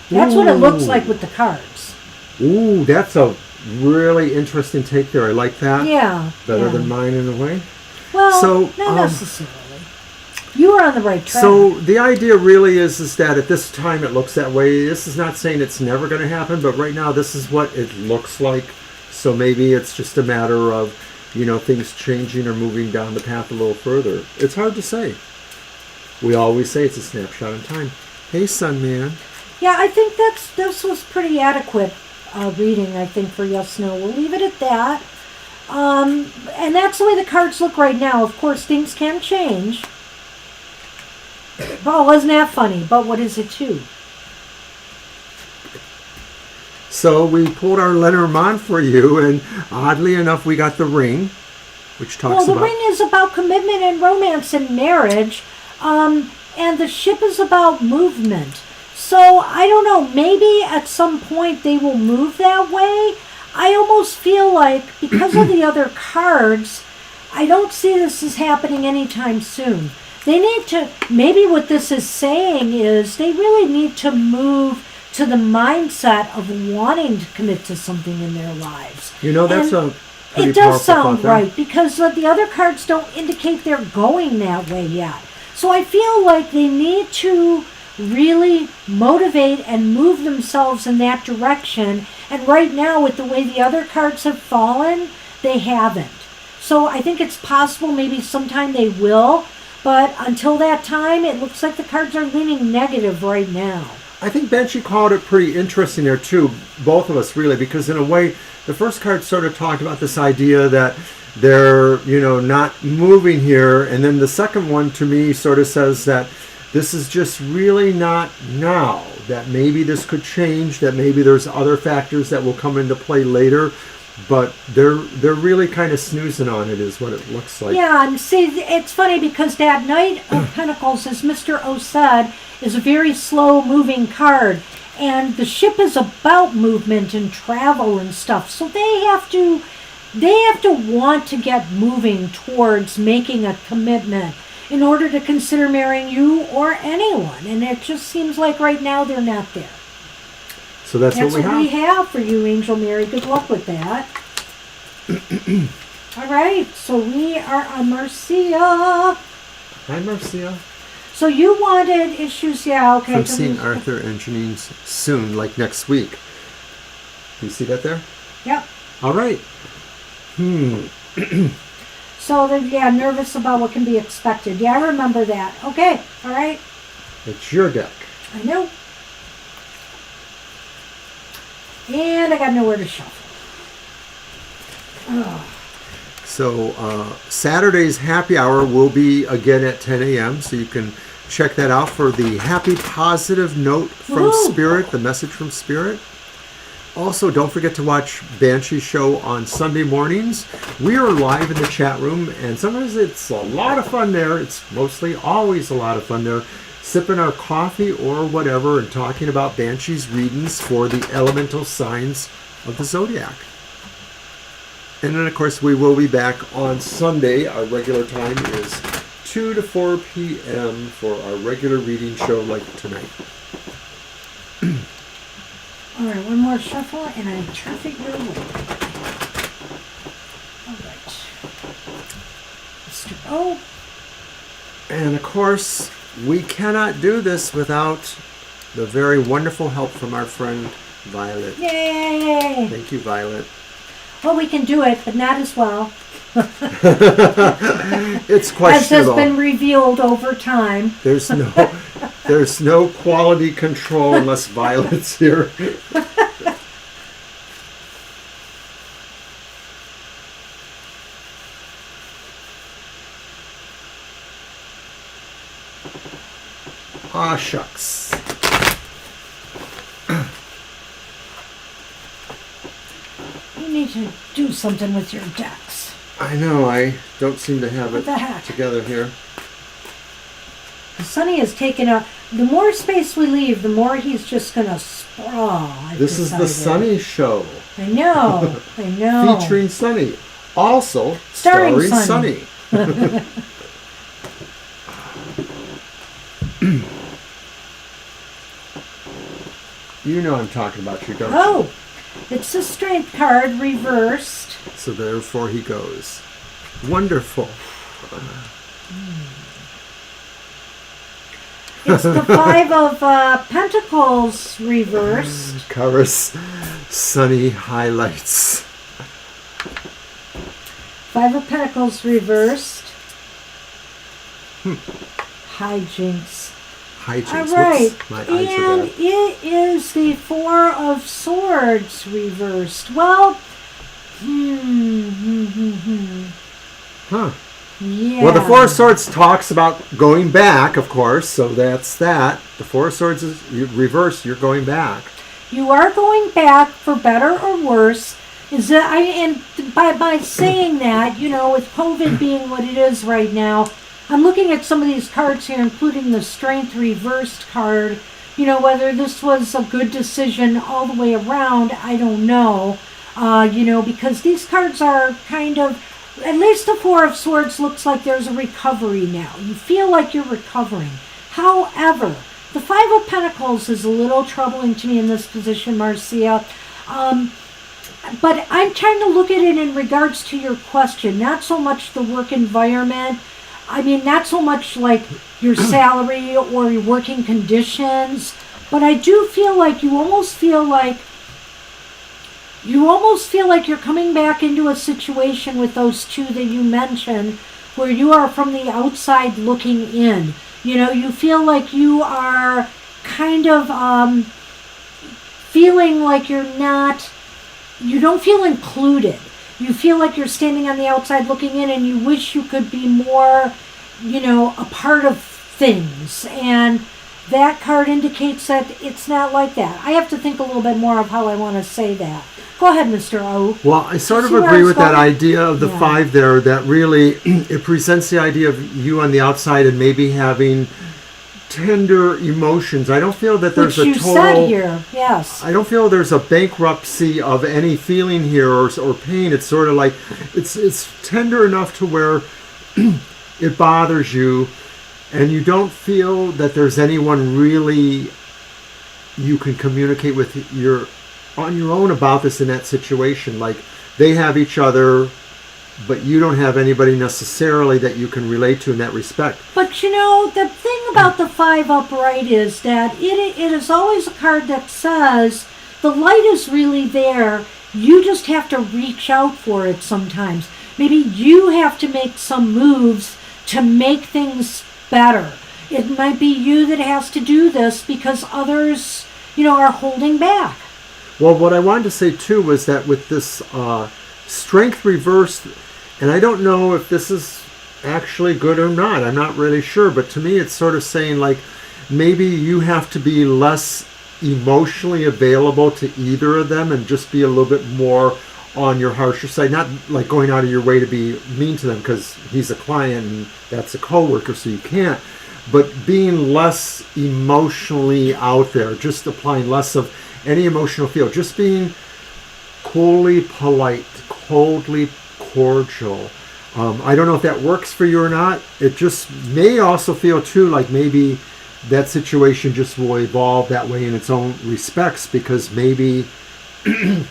That's what it looks like with the cards. Ooh, that's a really interesting take there. I like that. Yeah. Better than mine in a way. Well, so, not necessarily. You are on the right track. So the idea really is that at this time it looks that way. This is not saying it's never going to happen, but right now this is what it looks like. So maybe it's just a matter of, things changing or moving down the path a little further. It's hard to say. We always say it's a snapshot in time. Hey, Sun Man. Yeah, I think this was pretty adequate reading, I think, for yes, no. We'll leave it at that. And that's the way the cards look right now. Of course, things can change. Oh, wasn't that funny? But what is it too? So we pulled our Lenormand for you, and oddly enough, we got the ring, which talks Well, the ring is about commitment and romance and marriage, and the ship is about movement. So I don't know, maybe at some point they will move that way. I almost feel like because of the other cards, I don't see this as happening anytime soon. They need to, maybe what this is saying is they really need to move to the mindset of wanting to commit to something in their lives. You know, that's And a pretty it does powerful sound thought there. right, because the other cards don't indicate they're going that way yet. So I feel like they need to really motivate and move themselves in that direction. And right now, with the way the other cards have fallen, they haven't. So I think it's possible maybe sometime they will. But until that time, it looks like the cards are leaning negative right now. I think Banshee called it pretty interesting there too, both of us really, because in a way, the first card sort of talked about this idea that they're, not moving here, and then the second one to me sort of says that this is just really not now, that maybe this could change, that maybe there's other factors that will come into play later, but they're really kind of snoozing on it is what it looks like. Yeah, and see, it's funny because that Knight of Pentacles, as Mr. O said, is a very slow-moving card. And the ship is about movement and travel and stuff. So they have to want to get moving towards making a commitment in order to consider marrying you or anyone. And it just seems like right now they're not there. So that's what we have for you, Angel Mary. Good luck with that. All right, so we are on Marcia. Hi, Marcia. So you wanted issues, yeah, okay. I'm seeing Arthur and Janine soon, like next week. You see that there? Yep. All right. So they're nervous about what can be expected. Yeah, I remember that. Okay, all right. It's your deck. I know. And I got nowhere to shuffle. Oh. So Saturday's happy hour will be again at 10 a.m. So you can check that out for the happy positive note from Woo! Spirit, the message from Spirit. Also, don't forget to watch Banshee's show on Sunday mornings. We are live in the chat room, and sometimes it's a lot of fun there. It's mostly always a lot of fun there, sipping our coffee or whatever and talking about Banshee's readings for the elemental signs of the zodiac. And then, of course, we will be back on Sunday. Our regular time is 2 to 4 p.m. for our regular reading show like tonight. All right, one more shuffle, and I traffic your way. All right. Mr. O. And, of course, we cannot do this without the very wonderful help from our friend Violet. Yay! Thank you, Violet. Well, we can do it, but not as well. It's questionable. As has been revealed over time. There's no quality control unless Violet's here. Ah, shucks. You need to do something with your decks. I know, I don't seem to have What the it heck? together here. Sonny has taken up. The more space we leave, the more he's just going to sprawl. This is the Sunny Show. I know. I know. Featuring Sunny. Also Starring Sunny. You know I'm talking about you, don't you? Oh, it's the Strength card reversed. So therefore he goes. Wonderful. It's the Five of Pentacles reversed. Covers Sunny highlights. Five of Pentacles reversed. Hijinks. hijinks. All right. Whoops, my eyes are And bad. it is the Four of Swords reversed. Well, Huh. yeah. Well, the Four of Swords talks about going back, of course, so that's that. The Four of Swords is reversed, you're going back. You are going back for better or worse. And by saying that, with COVID being what it is right now, I'm looking at some of these cards here, including the Strength reversed card. Whether this was a good decision all the way around, I don't know. Because these cards are kind of, at least the Four of Swords looks like there's a recovery now. You feel like you're recovering. However, the Five of Pentacles is a little troubling to me in this position, Marcia. But I'm trying to look at it in regards to your question, not so much the work environment. I mean, not so much like your salary or your working conditions, but I do feel like you almost feel like you're coming back into a situation with those two that you mentioned where you are from the outside looking in. You feel like you are kind of feeling like you don't feel included. You feel like you're standing on the outside looking in, and you wish you could be more, a part of things. And that card indicates that it's not like that. I have to think a little bit more of how I want to say that. Go ahead, Mr. O. Well, I sort of See where agree I'm with that going? idea of the Yeah. five there, that really it presents the idea of you on the outside and maybe having tender emotions. I don't feel that there's Which you a total... said here, yes. I don't feel there's a bankruptcy of any feeling here or pain. It's sort of like it's tender enough to where it bothers you, and you don't feel that there's anyone really you can communicate with on your own about this in that situation. Like, they have each other, but you don't have anybody necessarily that you can relate to in that respect. But the thing about the Five upright is that it is always a card that says the light is really there. You just have to reach out for it sometimes. Maybe you have to make some moves to make things better. It might be you that has to do this because others, are holding back. Well, what I wanted to say too was that with this strength reversed, and I don't know if this is actually good or not, I'm not really sure, but to me it's sort of saying like maybe you have to be less emotionally available to either of them and just be a little bit more on your harsher side, not like going out of your way to be mean to them because he's a client and that's a coworker, so you can't, but being less emotionally out there, just applying less of any emotional feel, just being coolly polite, coldly cordial. I don't know if that works for you or not. It just may also feel too like maybe that situation just will evolve that way in its own respects, because maybe they're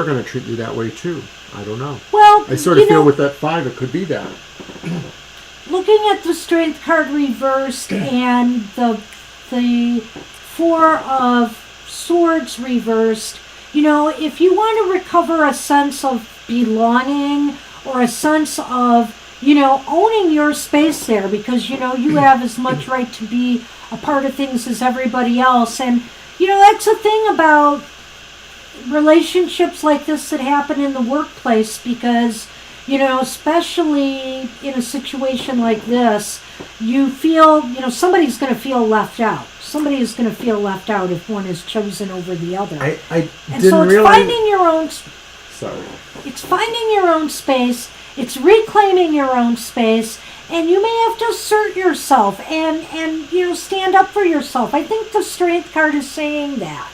going to treat you that way too. I don't know. Well, I sort of feel with that five it could be that. Looking at the Strength card reversed and the Four of Swords reversed, if you want to recover a sense of belonging or a sense of, owning your space there, because, you have as much right to be a part of things as everybody else. And, that's the thing about relationships like this that happen in the workplace, because, especially in a situation like this, you feel, somebody's going to feel left out. Somebody is going to feel left out if one is chosen over the other. I And didn't so it's realize... finding your own... Sorry. It's finding your own space. It's reclaiming your own space. And you may have to assert yourself and stand up for yourself. I think the Strength card is saying that.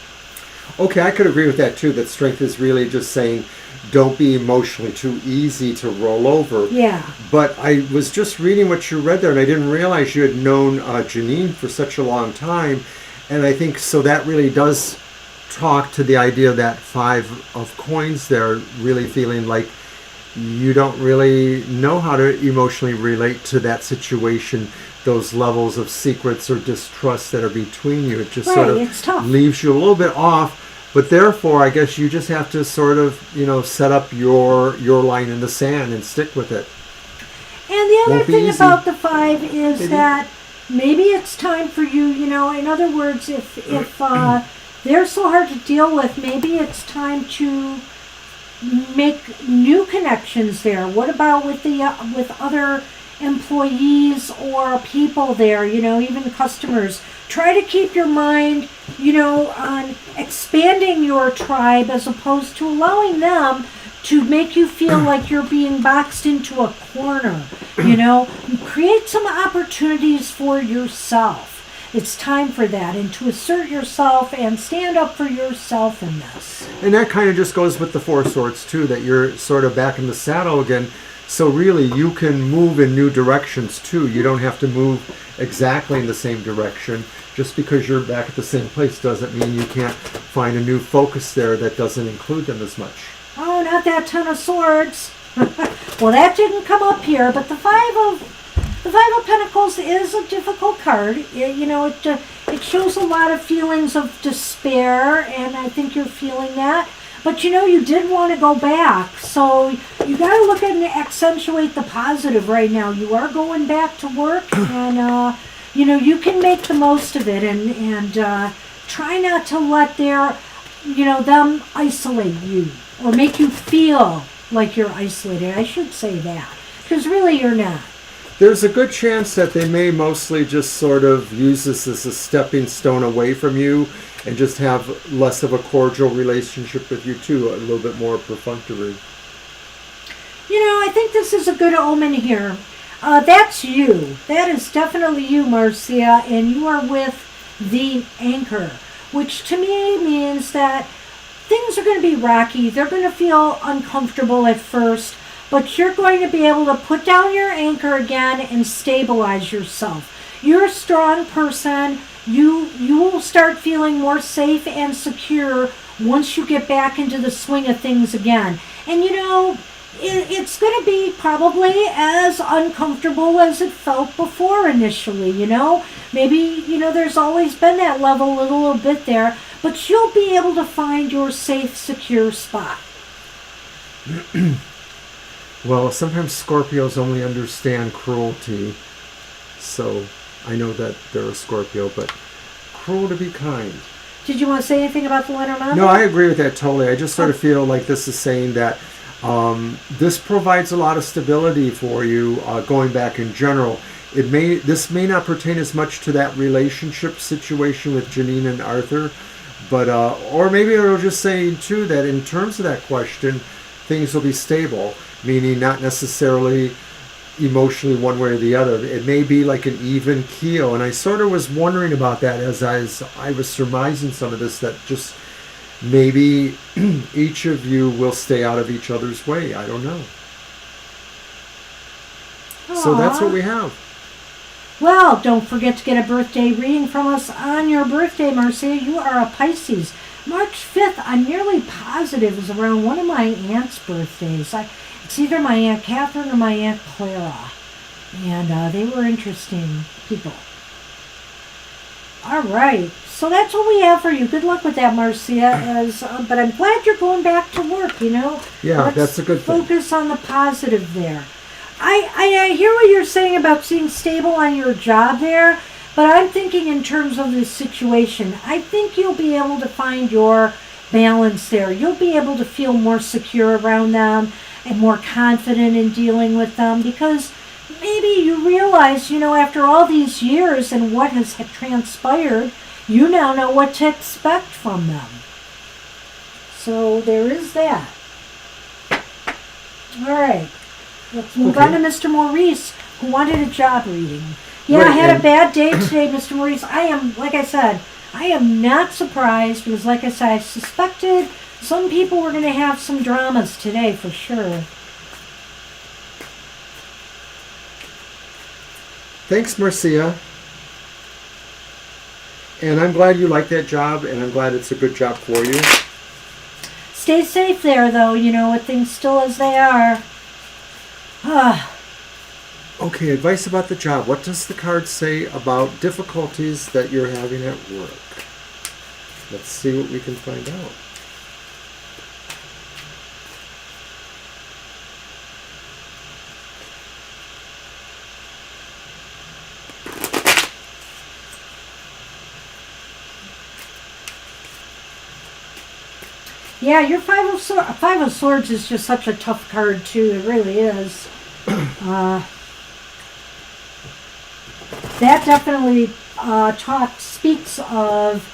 Okay, I could agree with that too, that strength is really just saying don't be emotionally too easy to roll over. Yeah. But I was just reading what you read there, and I didn't realize you had known Janine for such a long time. And I think so that really does talk to the idea of that Five of Coins there, really feeling like you don't really know how to emotionally relate to that situation, those levels of secrets or distrust that are between you. It just Right, sort of it's tough. leaves you a little bit off. But therefore, I guess you just have to sort of, set up your line in the sand and stick with it. And the other Won't be thing easy. about the Five is Maybe. that, maybe it's time for you, in other words, if they're so hard to deal with, maybe it's time to make new connections there. What about with with other employees or people there, even customers? Try to keep your mind, on expanding your tribe as opposed to allowing them to make you feel like you're being boxed into a corner. Create some opportunities for yourself. It's time for that, and to assert yourself and stand up for yourself in this. And that kind of just goes with the Four Swords too, that you're sort of back in the saddle again. So really, you can move in new directions too. You don't have to move exactly in the same direction. Just because you're back at the same place doesn't mean you can't find a new focus there that doesn't include them as much. Oh, not that Ten of Swords. Well, that didn't come up here, but the Five of Pentacles is a difficult card. It shows a lot of feelings of despair, and I think you're feeling that. But you did want to go back, so you got to look at and accentuate the positive right now. You are going back to work, and you can make the most of it, and try not to let them isolate you or make you feel like you're isolated. I should say that, because really you're not. There's a good chance that they may mostly just sort of use this as a stepping stone away from you and just have less of a cordial relationship with you too, a little bit more perfunctory. I think this is a good omen here. That's you. That is definitely you, Marcia, and you are with the Anchor, which to me means that things are going to be rocky. They're going to feel uncomfortable at first, but you're going to be able to put down your anchor again and stabilize yourself. You're a strong person. You will start feeling more safe and secure once you get back into the swing of things again. And it's going to be probably as uncomfortable as it felt before initially, Maybe, there's always been that level a little bit there, but you'll be able to find your safe, secure spot. Well, sometimes Scorpios only understand cruelty, so I know that they're a Scorpio, but cruel to be kind. Did you want to say anything about the Lenormand? No, I agree with that totally. I just sort of feel like this is saying that this provides a lot of stability for you going back in general. This may not pertain as much to that relationship situation with Janine and Arthur, but or maybe it'll just say too that in terms of that question, things will be stable, meaning not necessarily emotionally one way or the other. It may be like an even keel, and I sort of was wondering about that as I was surmising some of this, that just maybe each of you will stay out of each other's way. I don't know. Aww. So that's what we have. Well, don't forget to get a birthday reading from us on your birthday, Marcia. You are a Pisces. March 5th, I'm nearly positive, is around one of my aunt's birthdays. It's either my Aunt Catherine or my Aunt Clara. And they were interesting people. All right. So that's what we have for you. Good luck with that, Marcia. But I'm glad you're going back to work, Yeah, that's a good thing. Focus on the positive there. I hear what you're saying about being stable on your job there, but I'm thinking in terms of this situation. I think you'll be able to find your balance there. You'll be able to feel more secure around them and more confident in dealing with them, because maybe you realize, after all these years and what has transpired, you now know what to expect from them. So there is that. All right. Let's move on to Mr. Maurice, who wanted a job reading. Yeah, right, I had a bad day today, Mr. Maurice. Like I said, I am not surprised, because like I said, I suspected some people were going to have some dramas today for sure. Thanks, Marcia. And I'm glad you like that job, and I'm glad it's a good job for you. Stay safe there, though, with things still as they are. Okay, advice about the job. What does the card say about difficulties that you're having at work? Let's see what we can find out. Yeah, your Five of Swords is just such a tough card, too. It really is. That definitely speaks of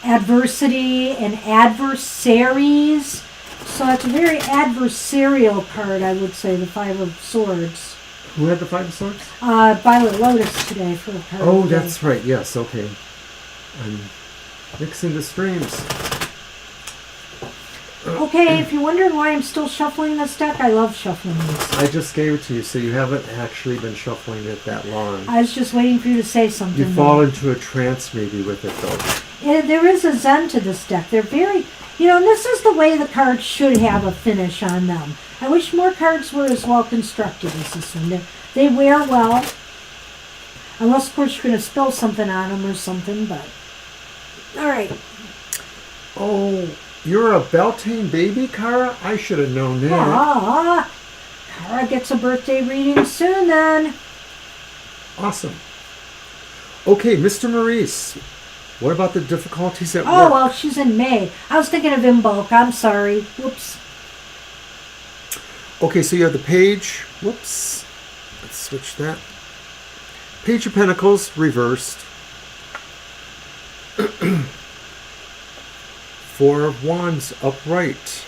adversity and adversaries. So it's a very adversarial card, I would say, the Five of Swords. Who had the Five of Swords? Violet Lotus today for a card. Oh, that's right. Yes, okay. I'm mixing the streams. Okay, if you're wondering why I'm still shuffling this deck, I love shuffling this. I just gave it to you, so you haven't actually been shuffling it that long. I was just waiting for you to say something. You fall into a trance maybe with it, though. There is a zen to this deck. They're very, and this is the way the cards should have a finish on them. I wish more cards were as well constructed as this one. They wear well. Unless, of course, you're going to spill something on them or something, but... All right. Oh, you're a Beltane baby, Kara? I should have known that. Kara gets a birthday reading soon, then. Awesome. Okay, Mr. Maurice, what about the difficulties at work? Oh, well, she's in May. I was thinking of Imbolc. I'm sorry. Whoops. Okay, so you have the Page. Whoops. Let's switch that. Page of Pentacles, reversed. Four of Wands, upright.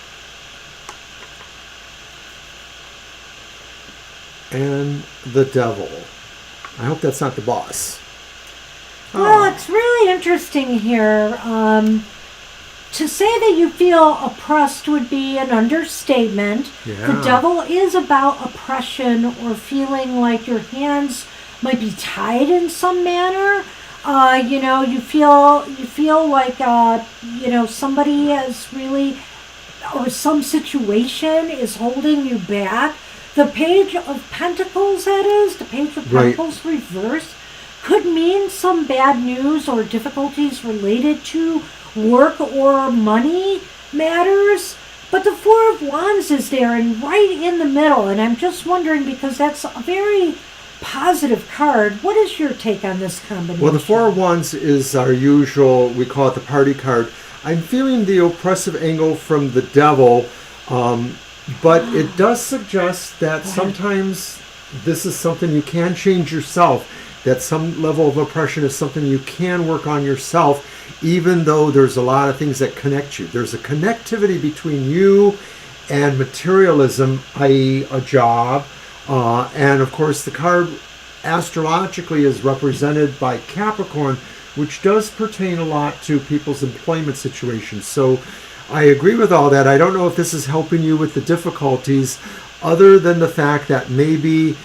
And the Devil. I hope that's not the boss. Well, it's really interesting here. To say that you feel oppressed would be an understatement. Yeah. The Devil is about oppression or feeling like your hands might be tied in some manner. You feel like somebody has really, or some situation is holding you back. The Page of Pentacles, that is, the Page of Pentacles reversed, could mean some bad news or difficulties related to work or money matters. But the Four of Wands is there and right in the middle. And I'm just wondering, because that's a very positive card. What is your take on this combination? Well, the Four of Wands is our usual, we call it the party card. I'm feeling the oppressive angle from the Devil, but it does suggest that sometimes this is something you can change yourself, that some level of oppression is something you can work on yourself, even though there's a lot of things that connect you. There's a connectivity between you and materialism, i.e. a job, and of course the card astrologically is represented by Capricorn, which does pertain a lot to people's employment situations. So I agree with all that. I don't know if this is helping you with the difficulties, other than the fact that maybe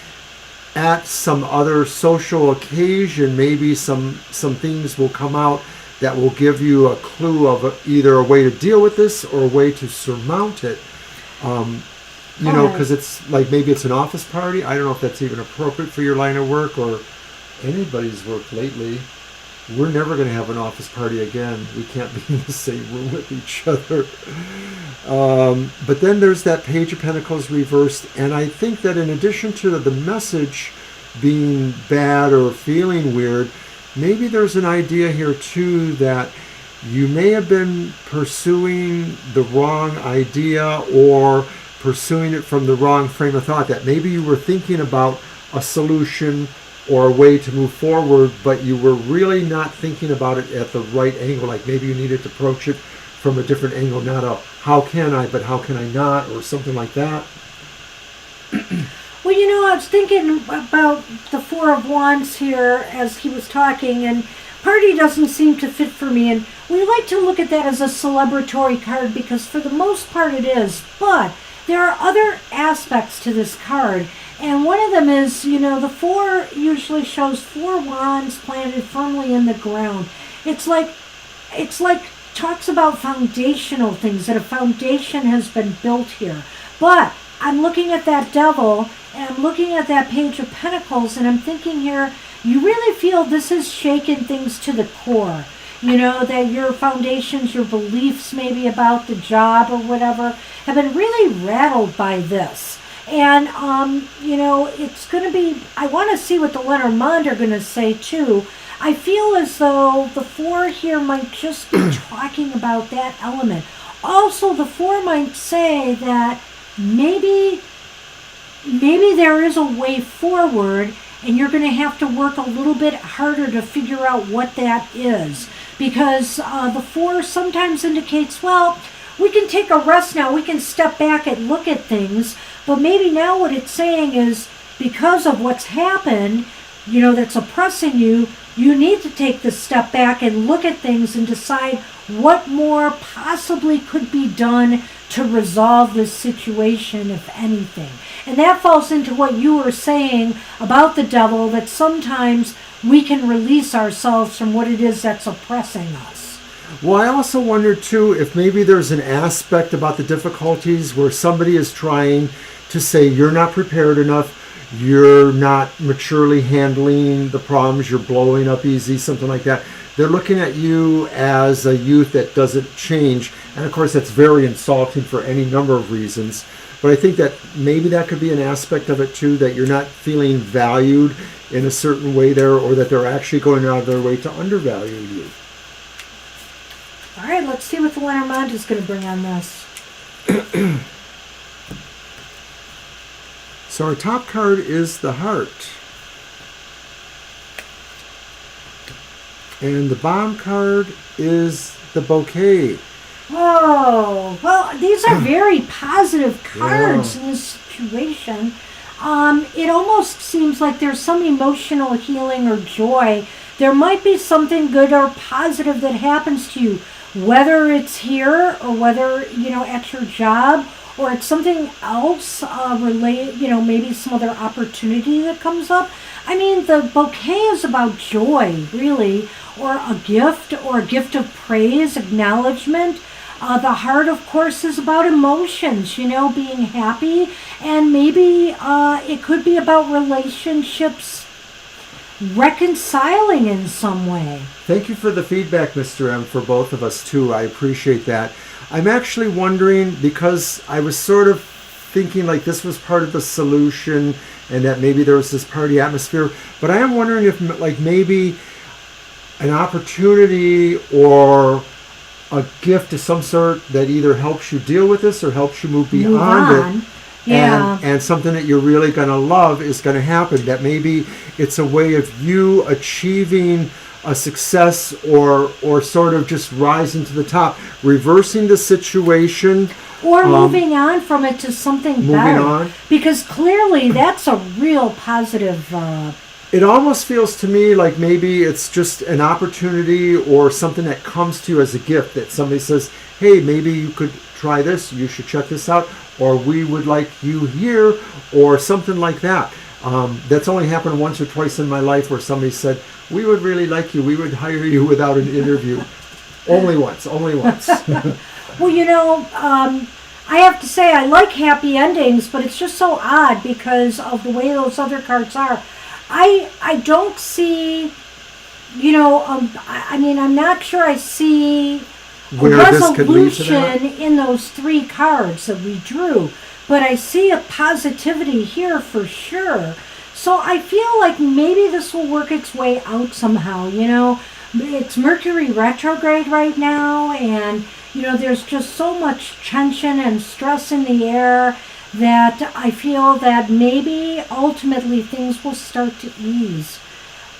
at some other social occasion, maybe some things will come out that will give you a clue of either a way to deal with this or a way to surmount it. Because it's like maybe it's an office party. I don't know if that's even appropriate for your line of work or anybody's work lately. We're never going to have an office party again. We can't be in the same room with each other. But then there's that Page of Pentacles reversed. And I think that in addition to the message being bad or feeling weird, maybe there's an idea here too that you may have been pursuing the wrong idea or pursuing it from the wrong frame of thought, that maybe you were thinking about a solution or a way to move forward, but you were really not thinking about it at the right angle. Like maybe you needed to approach it from a different angle, not a how can I, but how can I not, or something like that. Well, I was thinking about the Four of Wands here as he was talking, and party doesn't seem to fit for me. And we like to look at that as a celebratory card because for the most part it is. But there are other aspects to this card. And one of them is, the four usually shows four wands planted firmly in the ground. It's like talks about foundational things, that a foundation has been built here. But I'm looking at that Devil, and I'm looking at that Page of Pentacles, and I'm thinking here, you really feel this has shaken things to the core. That your foundations, your beliefs maybe about the job or whatever, have been really rattled by this. And, it's going to be, I want to see what the Lenormand are going to say too. I feel as though the four here might just be talking about that element. Also, the Four might say that maybe there is a way forward, and you're going to have to work a little bit harder to figure out what that is. Because the Four sometimes indicates, well, we can take a rest now, we can step back and look at things, but maybe now what it's saying is, because of what's happened, that's oppressing you, you need to take the step back and look at things and decide what more possibly could be done to resolve this situation, if anything. And that falls into what you were saying about the devil, that sometimes we can release ourselves from what it is that's oppressing us. Well, I also wonder, too, if maybe there's an aspect about the difficulties where somebody is trying to say you're not prepared enough, you're not maturely handling the problems, you're blowing up easy, something like that. They're looking at you as a youth that doesn't change. And of course, that's very insulting for any number of reasons. But I think that maybe that could be an aspect of it too, that you're not feeling valued in a certain way there, or that they're actually going out of their way to undervalue you. All right, let's see what the Lenormand is going to bring on this. So our top card is the Heart. And the bottom card is the Bouquet. Whoa. Well, these are very positive cards in this situation. It almost seems like there's some emotional healing or joy. There might be something good or positive that happens to you, whether it's here or whether, at your job, or it's something else related, maybe some other opportunity that comes up. I mean, the Bouquet is about joy, really, or a gift of praise, acknowledgement. The Heart, of course, is about emotions, being happy. And maybe it could be about relationships reconciling in some way. Thank you for the feedback, Mr. M, for both of us, too. I appreciate that. I'm actually wondering, because I was sort of thinking like this was part of the solution and that maybe there was this party atmosphere, but I am wondering if maybe an opportunity or a gift of some sort that either helps you deal with this or helps you move beyond it. Yeah. And something that you're really going to love is going to happen. That maybe it's a way of you achieving a success or sort of just rising to the top, reversing the situation. Or moving on from it to something better. On. Because clearly that's a real positive... It almost feels to me like maybe it's just an opportunity or something that comes to you as a gift, that somebody says, hey, maybe you could try this, you should check this out, or we would like you here, or something like that. That's only happened once or twice in my life where somebody said, we would really like you, we would hire you without an interview. Only once. Well, I have to say I like happy endings, but it's just so odd because of the way those other cards are. I don't see, I'm not sure I see a resolution in those three cards that we drew, but I see a positivity here for sure. So I feel like maybe this will work its way out somehow, It's Mercury retrograde right now, and, there's just so much tension and stress in the air that I feel that maybe ultimately things will start to ease.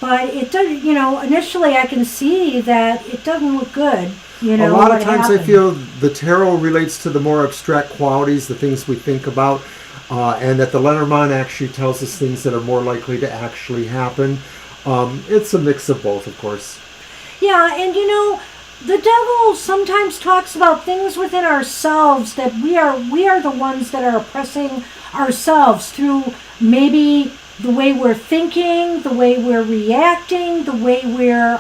But it does, initially I can see that it doesn't look good. A lot of times I feel the tarot relates to the more abstract qualities, the things we think about, and that the Lenormand actually tells us things that are more likely to actually happen. It's a mix of both, of course. Yeah, and the devil sometimes talks about things within ourselves that we are the ones that are oppressing ourselves through maybe the way we're thinking, the way we're reacting, the way we're,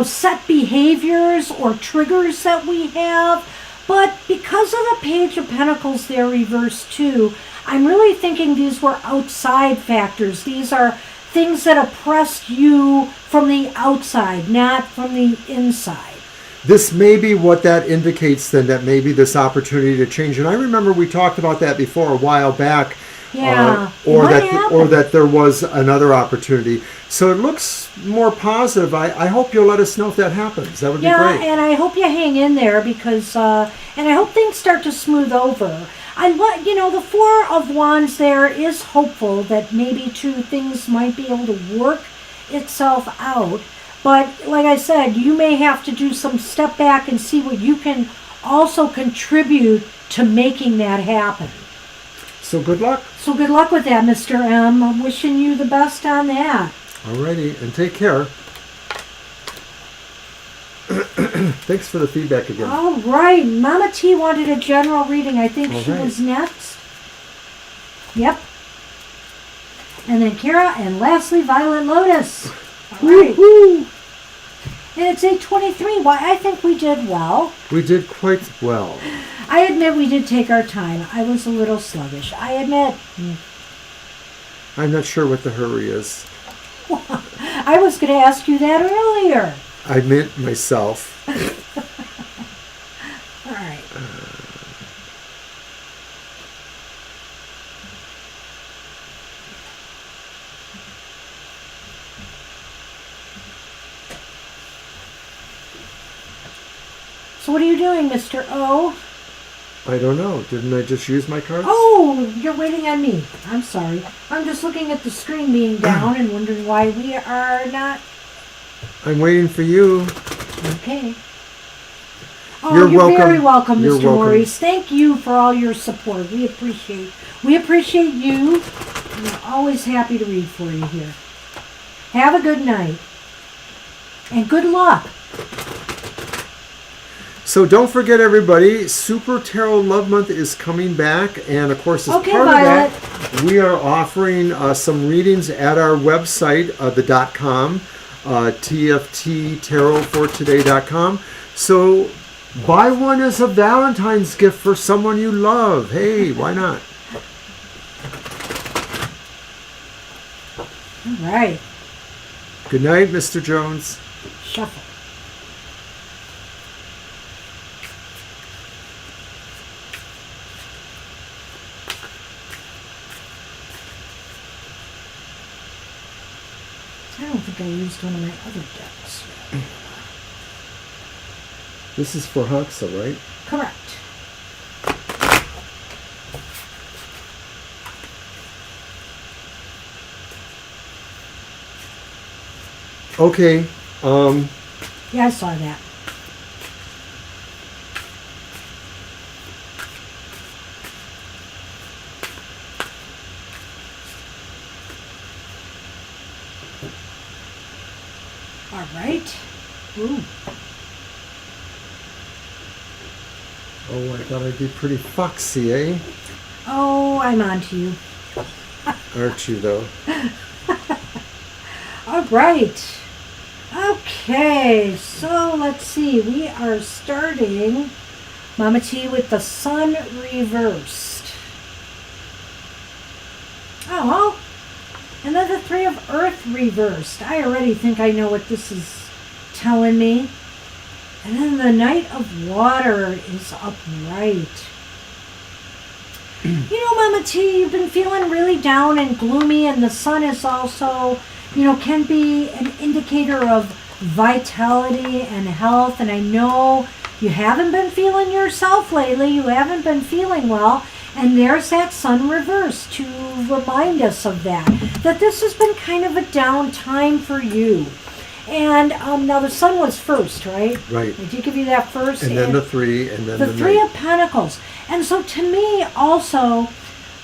set behaviors or triggers that we have. But because of the Page of Pentacles there reversed too, I'm really thinking these were outside factors. These are things that oppressed you from the outside, not from the inside. This may be what that indicates then, that maybe this opportunity to change. And I remember we talked about that before a while back Yeah. or that there was another opportunity. So it looks more positive. I hope you'll let us know if that happens. That would be great. Yeah, and I hope you hang in there because, and I hope things start to smooth over. The Four of Wands there is hopeful that maybe two things might be able to work itself out. But like I said, you may have to do some step back and see what you can also contribute to making that happen. So good luck. So good luck with that, Mr. M. I'm wishing you the best on that. Alrighty, and take care. Thanks for the feedback again. All right. Mama T wanted a general reading. I think she was next. Yep. And then Kara, and lastly, Violet Lotus. All right. Woo-hoo. And it's 8:23. Why, I think we did well. We did quite well. I admit we did take our time. I was a little sluggish. I admit. I'm not sure what the hurry is. I was going to ask you that earlier. I meant myself. All right. So what are you doing, Mr. O? I don't know. Didn't I just use my cards? Oh, you're waiting on me. I'm sorry. I'm just looking at the screen being down and wondering why we are not... I'm waiting for you. Okay. Oh, you're welcome. Very welcome, Mr. Maurice. Thank you for all your support. We appreciate you. We're always happy to read for you here. Have a good night. And good luck. So don't forget, everybody, Super Tarot Love Month is coming back. And, of course, as part Violet. of that, we are offering some readings at our website, the .com, TFTtarotfortoday.com. So buy one as a Valentine's gift for someone you love. Hey, why not? All right. Good night, Mr. Jones. Shuffle. I don't think I used one of my other decks. This is for Huxa, right? Correct. Okay. Yeah, I saw that. All right. Ooh. Oh, I thought I'd be pretty foxy, eh? Oh, I'm on to you. Aren't you, though? All right. Okay, so let's see. We are starting, Mama T, with the Sun reversed. Oh, and then the Three of Earth reversed. I already think I know what this is telling me. And then the Knight of Water is upright. You know, Mama T, you've been feeling really down and gloomy, and the Sun is also, can be an indicator of vitality and health. And I know you haven't been feeling yourself lately. You haven't been feeling well. And there's that Sun reverse to remind us of that this has been kind of a down time for you. And now the Sun was first, right? Right. I did give you that first. And then the Three, and then the Three Knight. of Pentacles. And so to me also,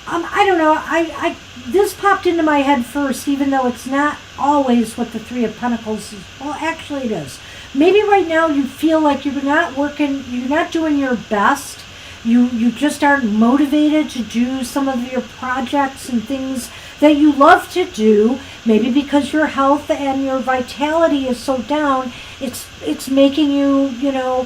I don't know, I this popped into my head first, even though it's not always what the Three of Pentacles is. Well, actually it is. Maybe right now you feel like you're not working, you're not doing your best. You just aren't motivated to do some of your projects and things that you love to do. Maybe because your health and your vitality is so down, it's making you,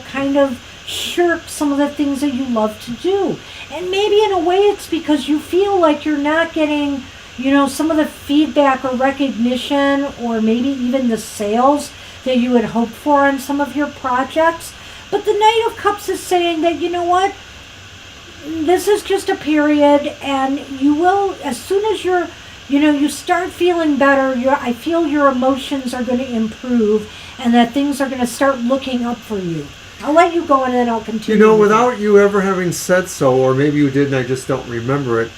kind of shirk some of the things that you love to do. And maybe in a way it's because you feel like you're not getting, some of the feedback or recognition, or maybe even the sales that you had hoped for on some of your projects. But the Knight of Cups is saying that, you know what? this is just a period, and you will, as soon as you start feeling better, I feel your emotions are going to improve, and that things are going to start looking up for you. I'll let you go, and then I'll continue. Without you ever having said so, or maybe you did and I just don't remember it,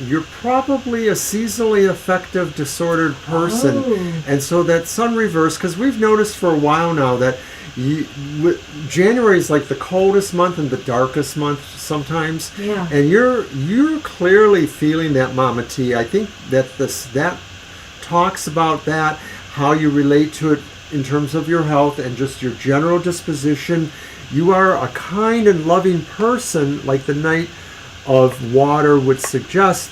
you're probably a seasonally affective, disordered person. Oh. And so that sun reverse, because we've noticed for a while now that January is like the coldest month and the darkest month sometimes. Yeah. And you're clearly feeling that, Mama T. I think that that talks about that, how you relate to it in terms of your health and just your general disposition. You are a kind and loving person, like the Knight of Water would suggest,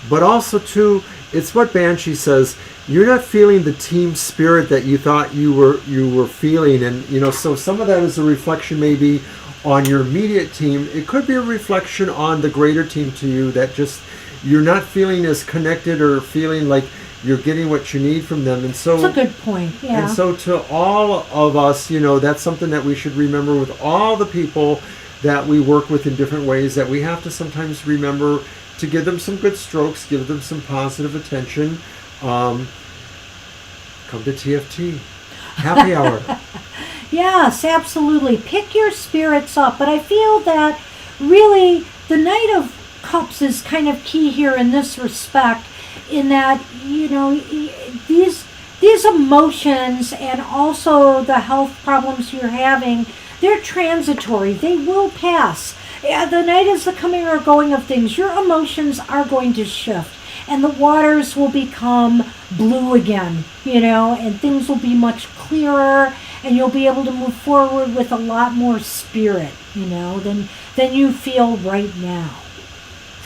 but also too, it's what Banshee says, you're not feeling the team spirit that you thought you were feeling. And so some of that is a reflection maybe on your immediate team. It could be a reflection on the greater team to you, that just you're not feeling as connected or feeling like you're getting what you need from them. And so that's a good point. Yeah. And so to all of us, that's something that we should remember with all the people that we work with in different ways, that we have to sometimes remember to give them some good strokes, give them some positive attention. Come to TFT. Happy hour. Yes, absolutely. Pick your spirits up. But I feel that really the Knight of Cups is kind of key here in this respect, in that, these emotions and also the health problems you're having, they're transitory. They will pass. Yeah, the night is the coming or going of things. Your emotions are going to shift, and the waters will become blue again, and things will be much clearer, and you'll be able to move forward with a lot more spirit, than you feel right now.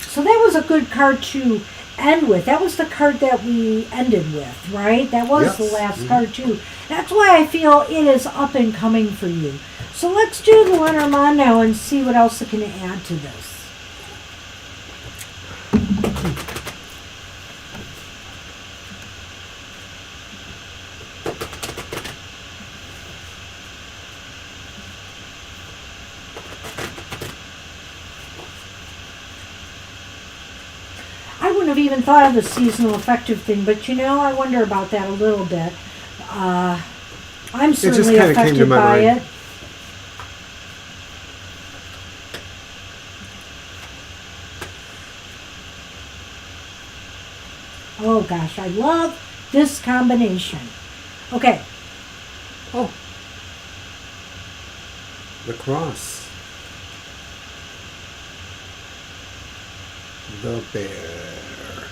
So that was a good card to end with. That was the card that we ended with, right? That was the last card too. That's why I feel it is up and coming for you. So let's do the Lenormand now and see what else it can add to this. I wouldn't have even thought of the seasonal affective thing, but I wonder about that a little bit. I'm certainly affected by it. Oh gosh, I love this combination. Okay. Oh. The cross. The bear.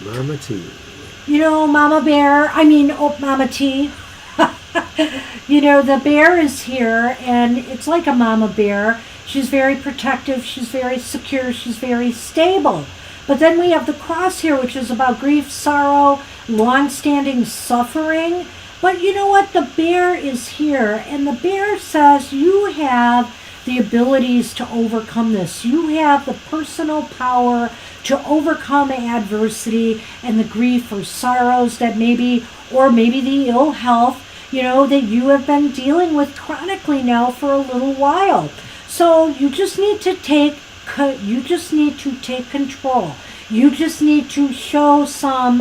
Mama T. Mama T. The bear is here, and it's like a mama bear. She's very protective, she's very secure, she's very stable. But then we have the cross here, which is about grief, sorrow, long-standing suffering. But you know what? The bear is here, and the bear says you have the abilities to overcome this. You have the personal power to overcome adversity and the grief or sorrows that or maybe the ill health, that you have been dealing with chronically now for a little while. So you just need to take control. You just need to show some,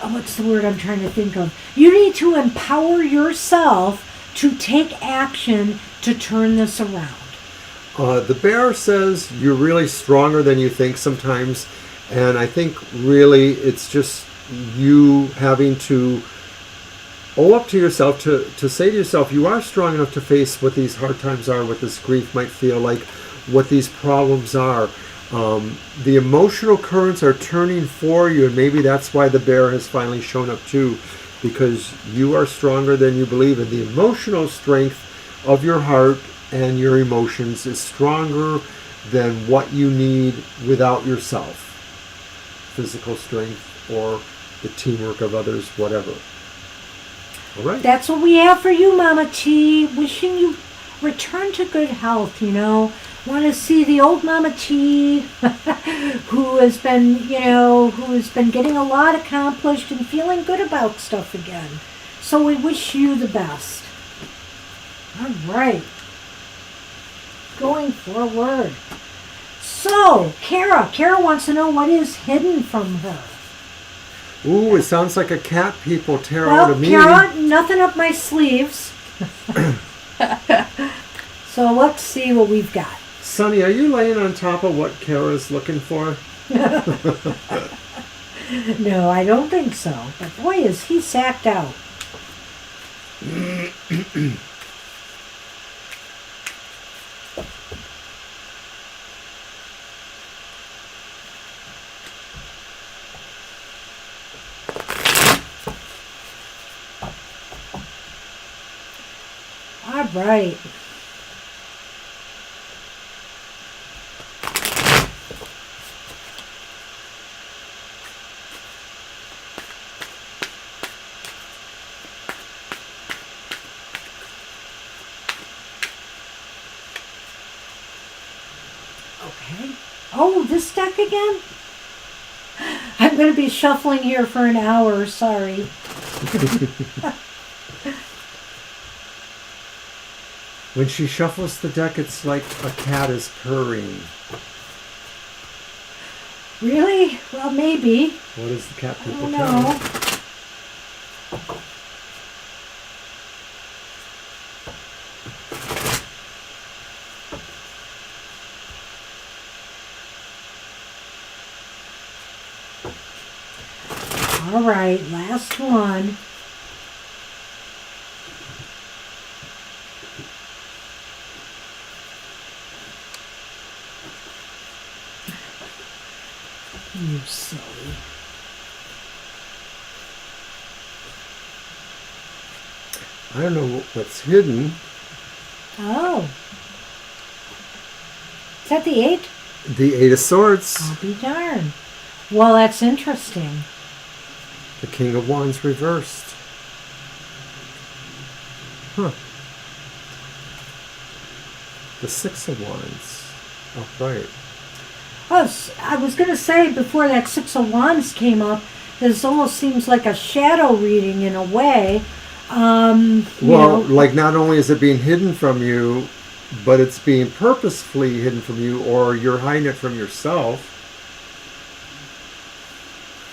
what's the word I'm trying to think of? You need to empower yourself to take action to turn this around. The bear says you're really stronger than you think sometimes, and I think really it's just you having to owe up to yourself, to say to yourself, you are strong enough to face what these hard times are, what this grief might feel like, what these problems are. The emotional currents are turning for you, and maybe that's why the bear has finally shown up too, because you are stronger than you believe, and the emotional strength of your heart and your emotions is stronger than what you need without yourself. Physical strength or the teamwork of others, whatever. All right. That's what we have for you, Mama T. Wishing you return to good health, Want to see the old Mama T who has been getting a lot accomplished and feeling good about stuff again. So we wish you the best. All right. going forward. So, Kara wants to know what is hidden from her. Ooh, it sounds like a cat people tarot Well, to me. Kara, nothing up my sleeves. So let's see what we've got. Sonny, are you laying on top of what Kara's looking for? No, I don't think so. But boy, is he sacked out. All right. Okay. Oh, this deck again? I'm going to be shuffling here for an hour. Sorry. When she shuffles the deck, it's like a cat is purring. Really? Well, maybe. What is the cat I people don't tell? know. All right, last one. You silly. I don't know what's hidden. Oh. Is that the 8? The Eight of Swords. I'll be darned. Well, that's interesting. The King of Wands reversed. Huh. The Six of Wands. Upright. I was going to say, before that Six of Wands came up, this almost seems like a shadow reading in a way. Like not only is it being hidden from you, but it's being purposefully hidden from you, or you're hiding it from yourself.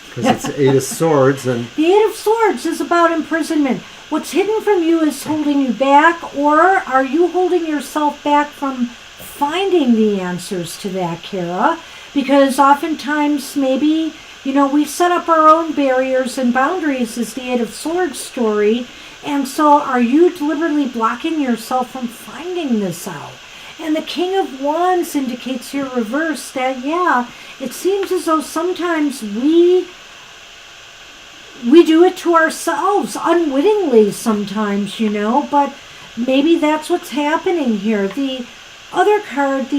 Because it's the Eight of Swords. And the Eight of Swords is about imprisonment. What's hidden from you is holding you back, or are you holding yourself back from finding the answers to that, Kara? Because oftentimes maybe, we set up our own barriers and boundaries as the Eight of Swords story. And so are you deliberately blocking yourself from finding this out? And the King of Wands indicates here reverse that, it seems as though sometimes we do it to ourselves, unwittingly sometimes, but maybe that's what's happening here. The other card,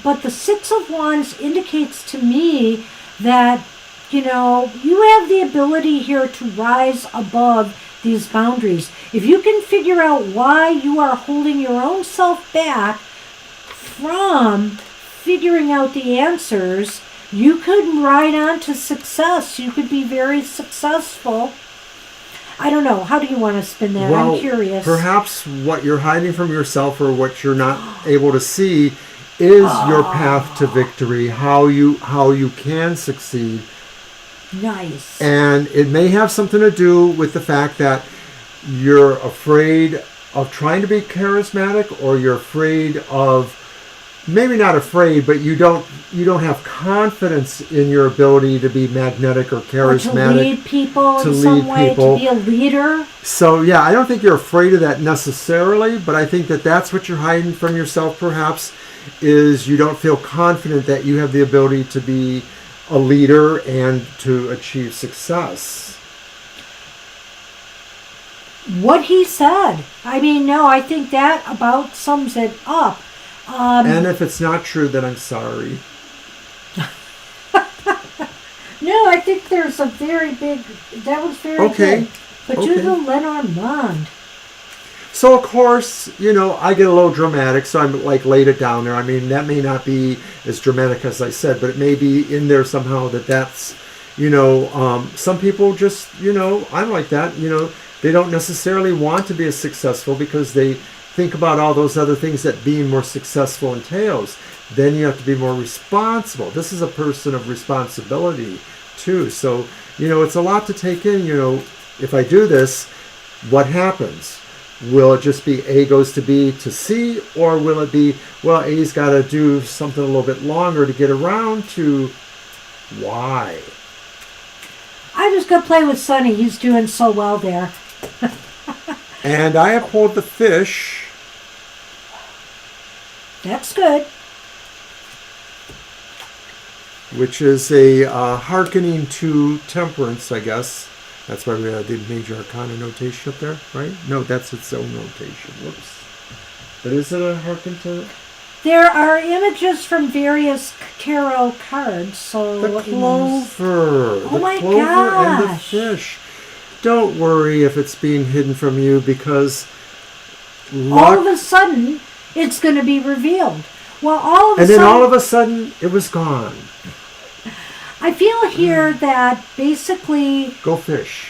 but the Six of Wands indicates to me that, you have the ability here to rise above these boundaries. If you can figure out why you are holding your own self back from figuring out the answers, you could ride on to success. You could be very successful. I don't know. How do you want to spin that? well, I'm curious. perhaps what you're hiding from yourself, or what you're not able to see, is your path to victory. How you can succeed. Nice. And it may have something to do with the fact that you're afraid of trying to be charismatic, or you're afraid of, maybe not afraid, but you don't have confidence in your ability to be magnetic or charismatic. Or to lead people in some way, to be a leader. So yeah, I don't think you're afraid of that necessarily, but I think that that's what you're hiding from yourself perhaps, is you don't feel confident that you have the ability to be a leader and to achieve success. What he said. I think that about sums it up. And if it's not true, then I'm sorry. No, I think there's a very big, that was very good. But do the Lenormand. So of course, I get a little dramatic, so I'm laid it down there. That may not be as dramatic as I said, but it may be in there somehow that's, some people just, I'm like that, they don't necessarily want to be as successful because they think about all those other things that being more successful entails. Then you have to be more responsible. This is a person of responsibility too. So, it's a lot to take in. If I do this, what happens? Will it just be A goes to B to C, or will it be, well, A's got to do something a little bit longer to get around to Y? I just go play with Sonny. He's doing so well there. And I have pulled the fish. That's good. Which is a hearkening to temperance, I guess. That's why we have the major arcana notation up there, right? No, that's its own notation. Whoops. But is it a hearken to? There are images from various tarot cards. So the clover. Oh my clover and the gosh. fish. Don't worry if it's being hidden from you, because all of a sudden it's going to be revealed. Well, all of a sudden it was gone. I feel here that basically... Go fish.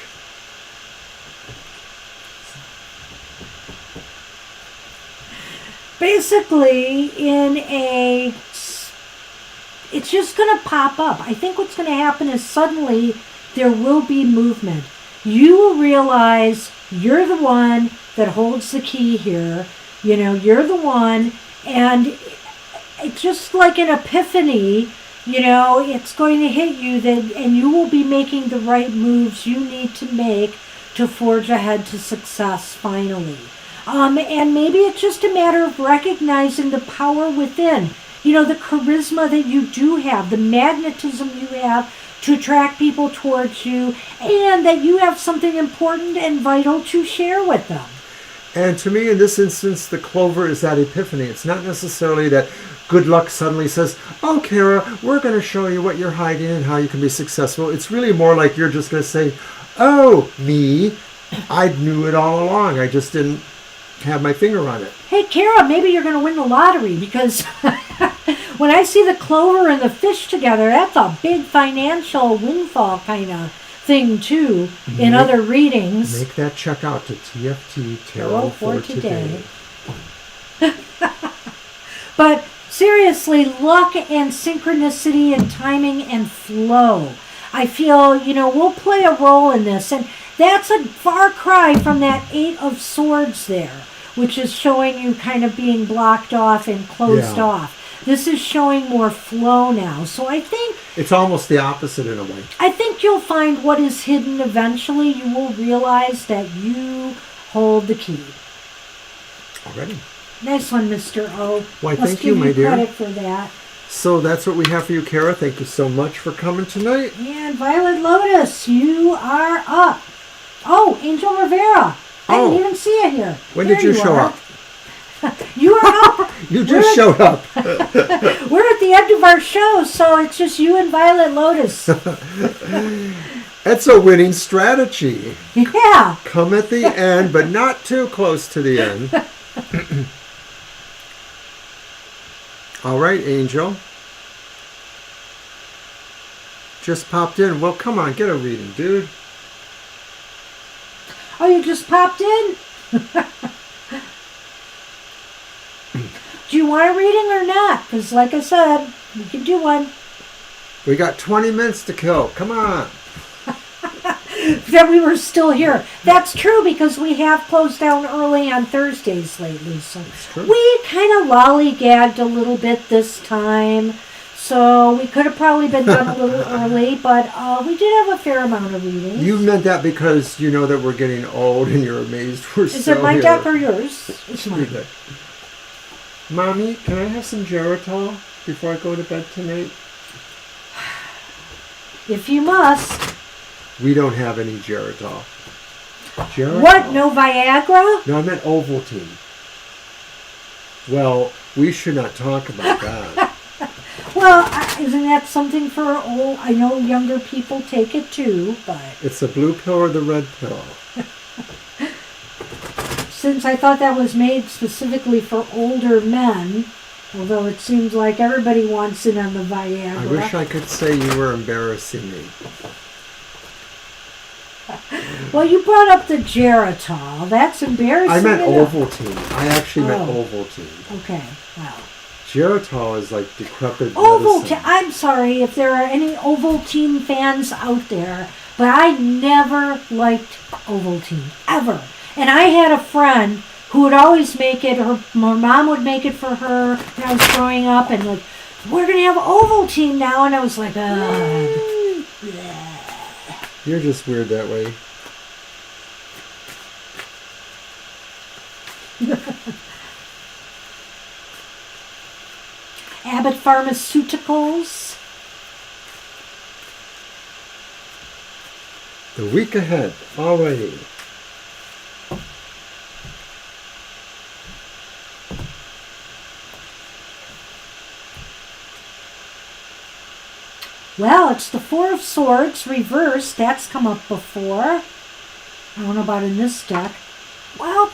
Basically, it's just going to pop up. I think what's going to happen is suddenly there will be movement. You will realize you're the one that holds the key here. You're the one, and it's just like an epiphany. It's going to hit you and you will be making the right moves you need to make to forge ahead to success finally. And maybe it's just a matter of recognizing the power within. The charisma that you do have, the magnetism you have to attract people towards you, and that you have something important and vital to share with them. And to me, in this instance, the clover is that epiphany. It's not necessarily that good luck suddenly says, oh, Kara, we're going to show you what you're hiding and how you can be successful. It's really more like you're just going to say, oh, me, I knew it all along. I just didn't have my finger on it. Hey, Kara, maybe you're going to win the lottery, because when I see the clover and the fish together, that's a big financial windfall kind of thing, too, in other readings. Make that check out to TFT Tarot for Today. But seriously, luck and synchronicity and timing and flow. I feel, we'll play a role in this. And that's a far cry from that Eight of Swords there, which is showing you kind of being blocked off and closed off. This is showing more flow now. So I think... It's almost the opposite in a way. I think you'll find what is hidden eventually. You will realize that you hold the key. Already. Nice one, Mr. O. Why, thank you, my dear. Credit for that. So that's what we have for you, Kara. Thank you so much for coming tonight. And Violet Lotus, you are up. Oh, Angel Rivera. I didn't even see it here. When did you show up? You are up. You just showed up. We're at the end of our show, so it's just you and Violet Lotus. That's a winning strategy. Yeah. Come at the end, but not too close to the end. All right, Angel. Just popped in. Well, come on, get a reading, dude. Oh, you just popped in? Do you want a reading or not? Because like I said, we can do one. We got 20 minutes to kill. Come on. That we were still here. That's true, because we have closed down early on Thursdays lately. So we kind of lollygagged a little bit this time. So we could have probably been done a little early, but we did have a fair amount of readings. You meant that because you know that we're getting old and you're amazed we're still here. Is it my deck or yours? It's mine. Mommy, can I have some Geritol before I go to bed tonight? If you must. We don't have any Geritol. Geritol. What? No Viagra? No, I meant Ovaltine. Well, we should not talk about that. Well, isn't that something for old? I know younger people take it too, but... It's the blue pill or the red pill? Since I thought that was made specifically for older men, although it seems like everybody wants it on the Viagra. I wish I could say you were embarrassing me. Well, you brought up the Geritol. That's embarrassing. I meant enough. Ovaltine. I actually meant Ovaltine. Okay, well. Geritol is like decrepit Ovaltine. medicine. I'm sorry if there are any Ovaltine fans out there, but I never liked Ovaltine, ever. And I had a friend who would always make it, her mom would make it for her when I was growing up, and like, we're going to have Ovaltine now, and I was like, You're just weird that way. Abbott Pharmaceuticals. The week ahead, already. Well, it's the Four of Swords reversed. That's come up before. I don't know about in this deck. Well,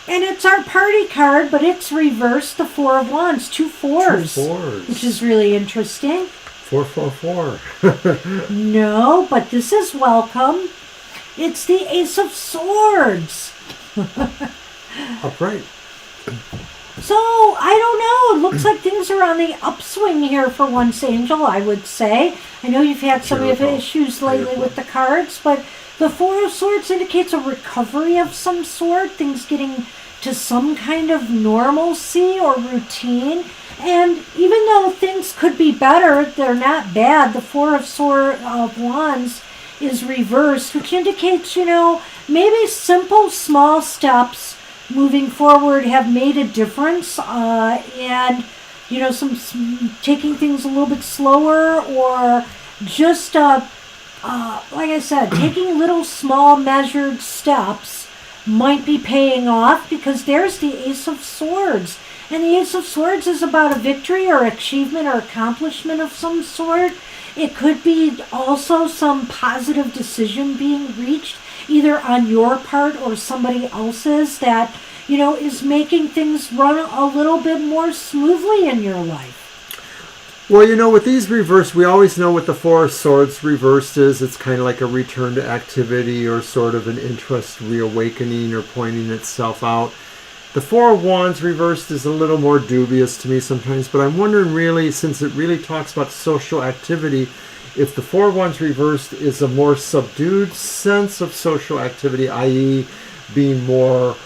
and it's our party card, but it's reversed. The Four of Wands, two fours. Which is really interesting. 444. No, but this is welcome. It's the Ace of Swords. Upright. So, I don't know. It looks like things are on the upswing here for once, Angel, I would say. I know you've had some issues lately with the cards, but the Four of Swords indicates a recovery of some sort, things getting to some kind of normalcy or routine. And even though things could be better, they're not bad. The Four of Wands is reversed, which indicates, maybe simple, small steps moving forward have made a difference, and some taking things a little bit slower, or just like I said, taking little small measured steps might be paying off, because there's the Ace of Swords, and the Ace of Swords is about a victory or achievement or accomplishment of some sort. It could be also some positive decision being reached, either on your part or somebody else's, that, is making things run a little bit more smoothly in your life. Well, with these reversed, we always know what the Four of Swords reversed is. It's kind of like a return to activity, or sort of an interest reawakening or pointing itself out. The Four of Wands reversed is a little more dubious to me sometimes, but I'm wondering really, since it really talks about social activity, if the Four of Wands reversed is a more subdued sense of social activity, i.e. being more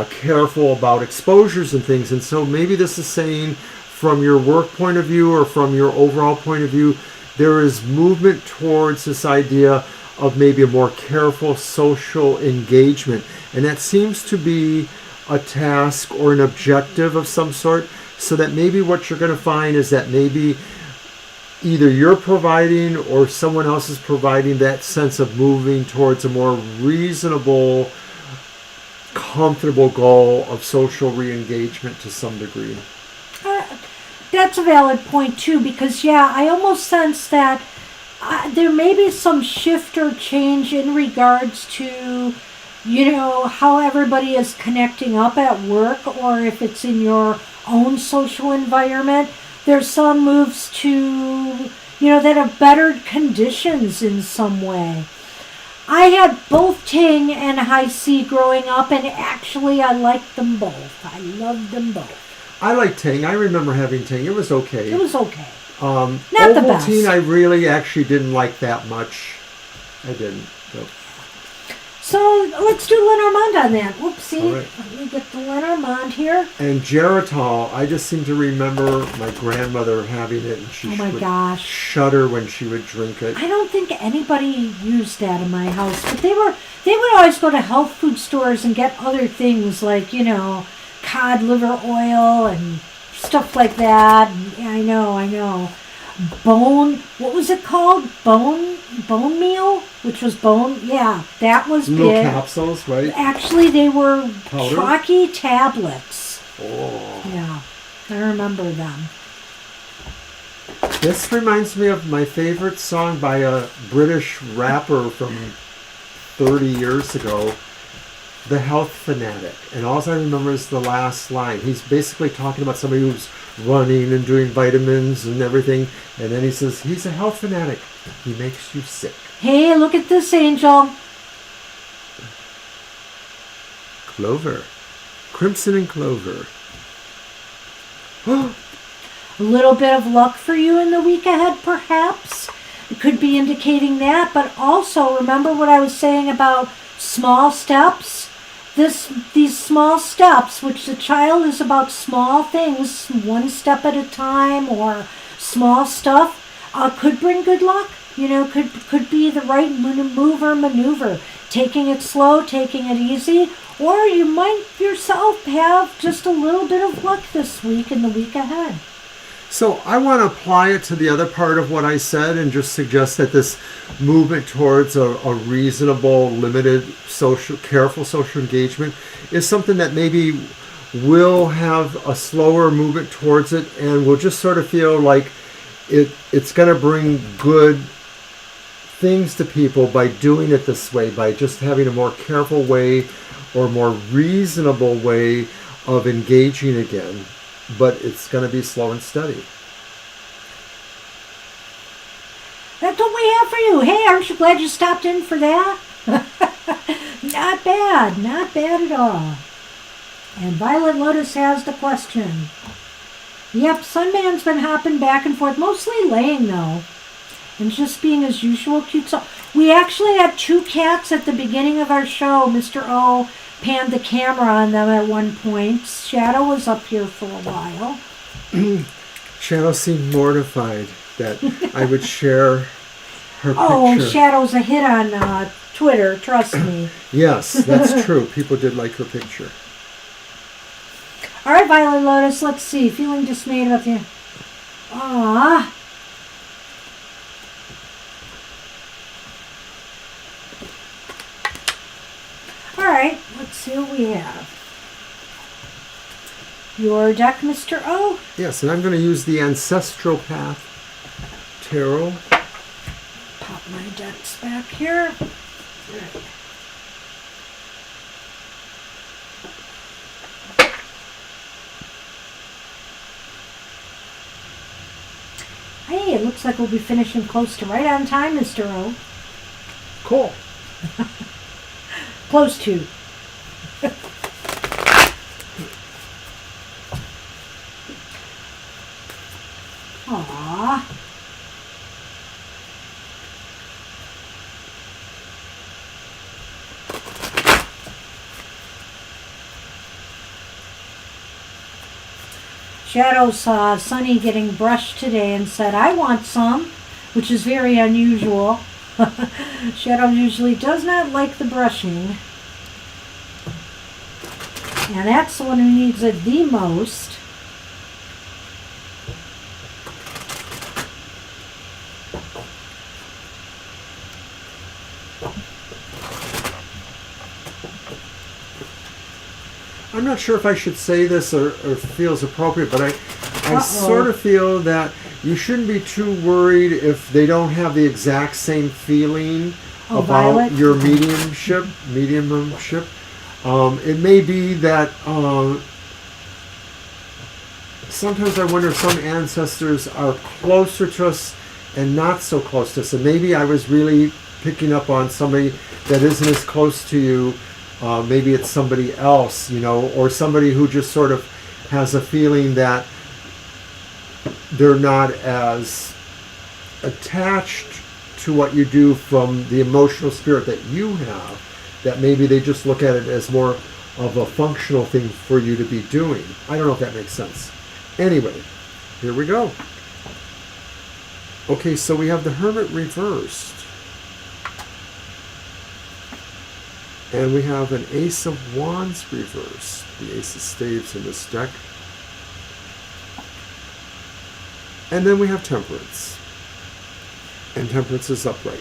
careful about exposures and things. And so maybe this is saying, from your work point of view or from your overall point of view, there is movement towards this idea of maybe a more careful social engagement. And that seems to be a task or an objective of some sort, so that maybe what you're going to find is that maybe either you're providing or someone else is providing that sense of moving towards a more reasonable, comfortable goal of social re-engagement to some degree. That's a valid point too, because I almost sense that there may be some shift or change in regards to how everybody is connecting up at work, or if it's in your own social environment. There's some moves to, that have bettered conditions in some way. I had both Ting and High C growing up, and actually I liked them both. I loved them both. I like Ting. I remember having Ting. It was okay. It was okay. Not the best. Ovaltine I really actually didn't like that much. I didn't. So let's do Lenormand on that. Whoopsie. Right. Let me get the Lenormand here. And Geritol, I just seem to remember my grandmother having it, and she would shudder when she would drink it. I don't think anybody used that in my house, but they would always go to health food stores and get other things like, cod liver oil and stuff like that. And I know. What was it called? Bone meal? Which was bone? Yeah, that was little big. Capsules, right? Actually, they were powder? chalky tablets. Oh. Yeah, I remember them. This reminds me of my favorite song by a British rapper from 30 years ago, The Health Fanatic. And all I remember is the last line. He's basically talking about somebody who's running and doing vitamins and everything. And then he says, he's a health fanatic. He makes you sick. Hey, look at this, Angel. Clover. Crimson and clover. A little bit of luck for you in the week ahead, perhaps. It could be indicating that, but also remember what I was saying about small steps. These small steps, which the child is about small things, one step at a time, or small stuff, could bring good luck. Could be the right move or maneuver. Taking it slow, taking it easy, or you might yourself have just a little bit of luck this week and the week ahead. So I want to apply it to the other part of what I said and just suggest that this movement towards a reasonable, limited, careful social engagement is something that maybe will have a slower movement towards it, and we'll just sort of feel like it's going to bring good things to people by doing it this way, by just having a more careful way or more reasonable way of engaging again. But it's going to be slow and steady. That's what we have for you. Hey, aren't you glad you stopped in for that? Not bad. Not bad at all. And Violet Lotus has the question. Yep, Sunman's been hopping back and forth, mostly laying though. And just being his usual cute. So we actually had 2 cats at the beginning of our show. Mr. O panned the camera on them at one point. Shadow was up here for a while. Shadow seemed mortified that I would share her picture. Oh, Shadow's a hit on Twitter, trust me. Yes, that's true. People did like her picture. All right, Violet Lotus, let's see. Feeling dismayed about the... Aww. All right, let's see what we have. Your deck, Mr. O? Yes, and I'm going to use the Ancestral Path Tarot. Pop my decks back here. Hey, it looks like we'll be finishing close to right on time, Mr. O. Cool. Close to. Aww. Shadow saw Sunny getting brushed today and said, I want some, which is very unusual. Shadow usually does not like the brushing. And that's the one who needs it the most. I'm not sure if I should say this or feels appropriate, but I sort of feel that you shouldn't be too worried if they don't have the exact same feeling about Violet? your mediumship. It may be that sometimes I wonder if some ancestors are closer to us and not so close to us. And maybe I was really picking up on somebody that isn't as close to you. Maybe it's somebody else, or somebody who just sort of has a feeling that they're not as attached to what you do from the emotional spirit that you have, that maybe they just look at it as more of a functional thing for you to be doing. I don't know if that makes sense. Anyway, here we go. Okay, so we have the Hermit reversed. And we have an Ace of Wands reversed. The Ace of Staves in this deck. And then we have Temperance. And Temperance is upright.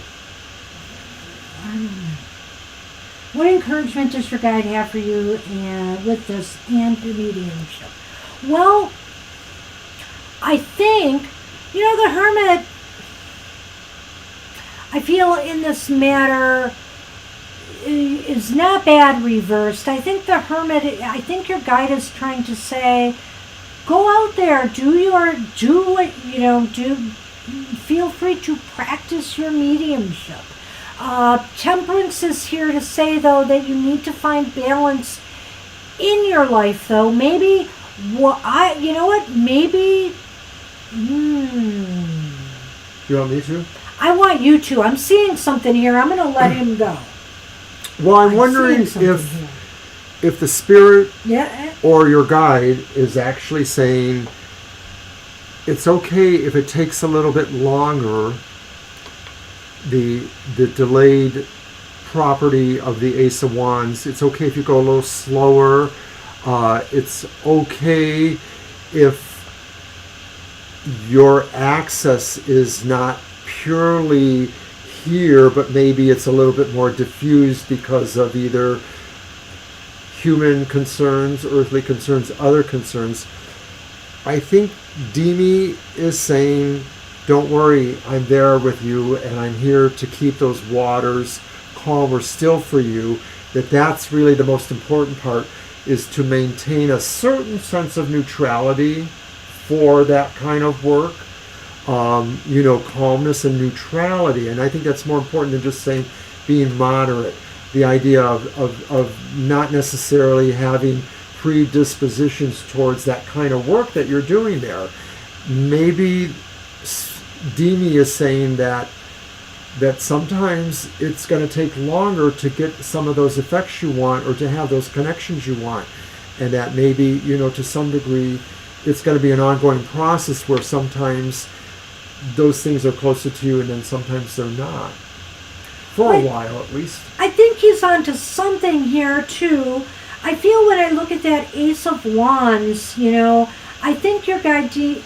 What encouragement does your guide have for you with this and your mediumship? Well, I think, the Hermit, I feel in this matter, is not bad reversed. I think the Hermit, your guide is trying to say, go out there, feel free to practice your mediumship. Temperance is here to say, though, that you need to find balance in your life, though, maybe you know what? Maybe. You want me to? I want you to. I'm seeing something here. I'm going to let him go. Well, I'm wondering if the spirit or your guide is actually saying it's okay if it takes a little bit longer, the delayed property of the Ace of Wands. It's okay if you go a little slower. It's okay if your access is not purely here, but maybe it's a little bit more diffused because of either human concerns, earthly concerns, other concerns. I think Demi is saying, don't worry, I'm there with you, and I'm here to keep those waters calm or still for you. That's really the most important part, is to maintain a certain sense of neutrality for that kind of work. Calmness and neutrality. And I think that's more important than just saying being moderate. The idea of not necessarily having predispositions towards that kind of work that you're doing there. Maybe Demi is saying that sometimes it's going to take longer to get some of those effects you want, or to have those connections you want. And that maybe, to some degree, it's going to be an ongoing process where sometimes those things are closer to you and then sometimes they're not. For a while, at least. I think he's onto something here, too. I feel when I look at that Ace of Wands, I think your guy, Demi,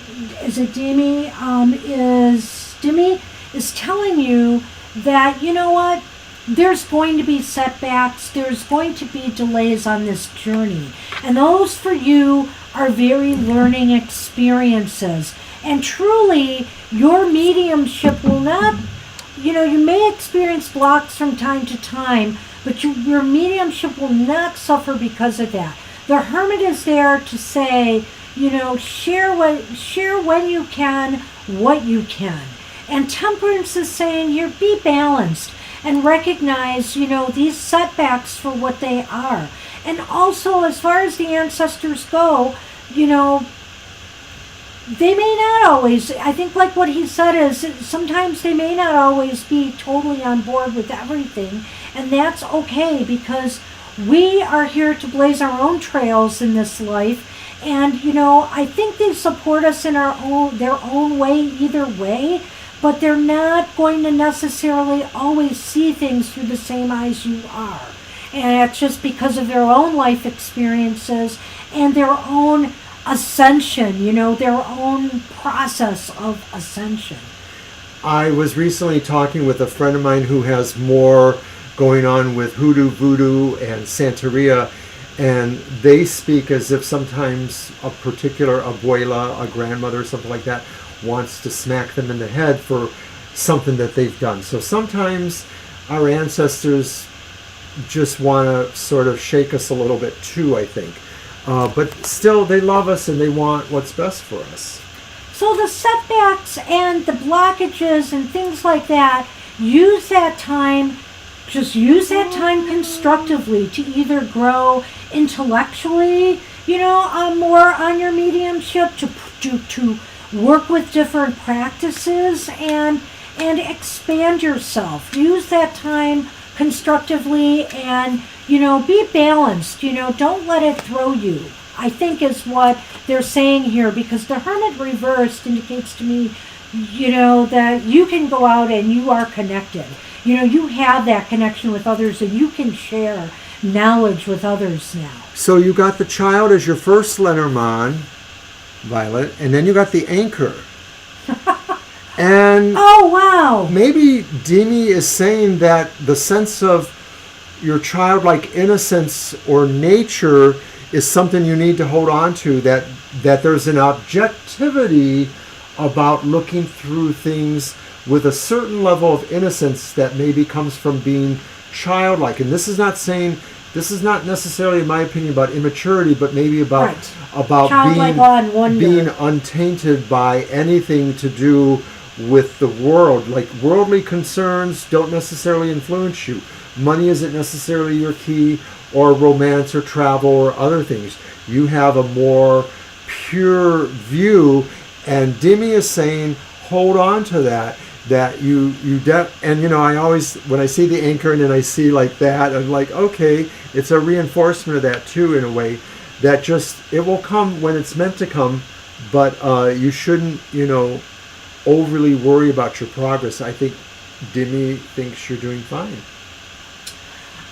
is telling you that, you know what, there's going to be setbacks, there's going to be delays on this journey. And those for you are very learning experiences. And truly, your mediumship will not, you may experience blocks from time to time, but your mediumship will not suffer because of that. The Hermit is there to say, share when you can, what you can. And Temperance is saying here, be balanced and recognize, these setbacks for what they are. And also, as far as the ancestors go, they may not always, I think like what he said is, sometimes they may not always be totally on board with everything. And that's okay, because we are here to blaze our own trails in this life. And, I think they support us in their own way either way. But they're not going to necessarily always see things through the same eyes you are. And it's just because of their own life experiences and their own ascension, their own process of ascension. I was recently talking with a friend of mine who has more going on with hoodoo, voodoo, and Santeria, and they speak as if sometimes a particular abuela, a grandmother, something like that, wants to smack them in the head for something that they've done. So sometimes our ancestors just want to sort of shake us a little bit too, I think. But still, they love us and they want what's best for us. So the setbacks and the blockages and things like that, use that time constructively to either grow intellectually, more on your mediumship, to work with different practices and expand yourself. Use that time constructively and, be balanced. Don't let it throw you, I think is what they're saying here, because the Hermit reversed indicates to me, that you can go out and you are connected. You have that connection with others and you can share knowledge with others now. So you got the Child as your first Lenormand, Violet, and then you got the Anchor. And oh, wow. Maybe Demi is saying that the sense of your childlike innocence or nature is something you need to hold on to, that there's an objectivity about looking through things with a certain level of innocence that maybe comes from being childlike. And this is not necessarily, in my opinion, about immaturity, but maybe about being untainted by anything to do with the world. Like, worldly concerns don't necessarily influence you. money isn't necessarily your key, or romance or travel or other things. You have a more pure view, and Demi is saying, hold on to that. And you know, I always, when I see the anchor and then I see like that, I'm like, okay, it's a reinforcement of that too, in a way, that just, it will come when it's meant to come, but you shouldn't, you know, overly worry about your progress. I think Demi thinks you're doing fine.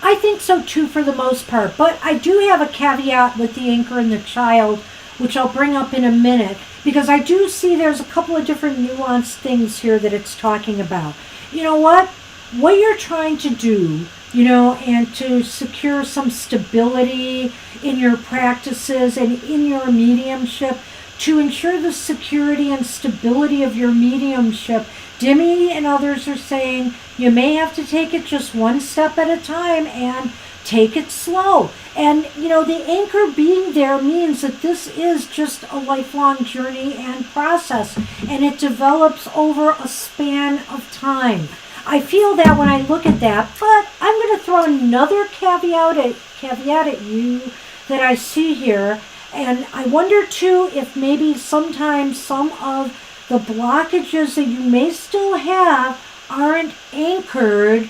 I think so too, for the most part, but I do have a caveat with the anchor and the child, which I'll bring up in a minute, because I do see there's a couple of different nuanced things here that it's talking about. You know what you're trying to do, you know, and to secure some stability in your practices and in your mediumship, to ensure the security and stability of your mediumship. Demi and others are saying you may have to take it just one step at a time and take it slow. And, you know, the anchor being there means that this is just a lifelong journey and process, and it develops over a span of time. I feel that when I look at that, but I'm going to throw another caveat at you that I see here. And I wonder too if maybe sometimes some of the blockages that you may still have aren't anchored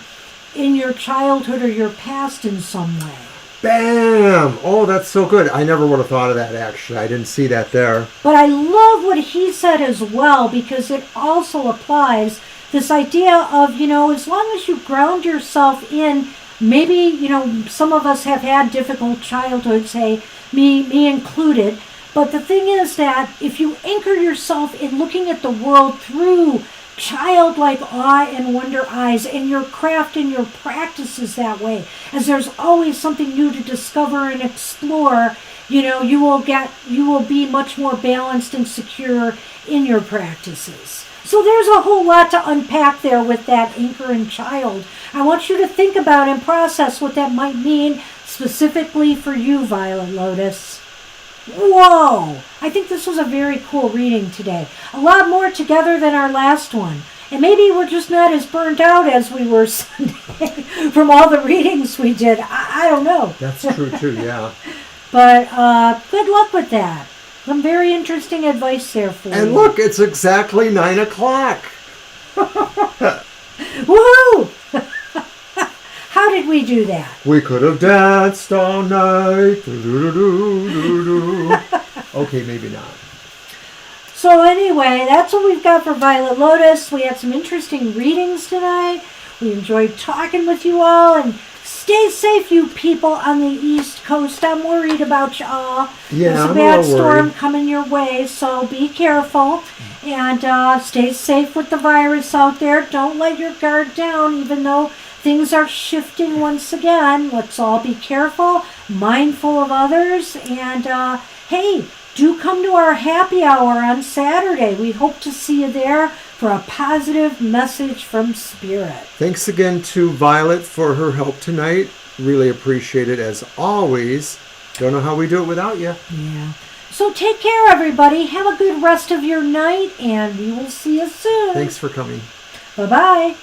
in your childhood or your past in some way. Bam! Oh, that's so good. I never would have thought of that, actually. I didn't see that there. But I love what he said as well, because it also applies this idea of, you know, as long as you ground yourself in, maybe, you know, some of us have had difficult childhoods, say, me included. But the thing is that if you anchor yourself in looking at the world through childlike awe and wonder eyes, and your craft and your practices that way, as there's always something new to discover and explore, you know, you will be much more balanced and secure in your practices. So there's a whole lot to unpack there with that anchor and child. I want you to think about and process what that might mean specifically for you, Violet Lotus. Whoa! I think this was a very cool reading today. A lot more together than our last one. And maybe we're just not as burnt out as we were Sunday from all the readings we did. I don't know. That's true too, yeah. But good luck with that. Some very interesting advice there for you. And look, it's exactly 9 o'clock. Woohoo! How did we do that? We could have danced all night. Okay, maybe not. So anyway, that's what we've got for Violet Lotus. We had some interesting readings tonight. We enjoyed talking with you all. And stay safe, you people on the East Coast. I'm worried about you all. Yeah, there's a bad storm coming your way, so be careful. And stay safe with the virus out there. Don't let your guard down, even though things are shifting once again. Let's all be careful, mindful of others, and hey, do come to our happy hour on Saturday. We hope to see you there for a positive message from Spirit. Thanks again to Violet for her help tonight. Really appreciate it as always. Don't know how we do it without you. Yeah. So take care, everybody. Have a good rest of your night, and we will see you soon. Thanks for coming. Bye-bye.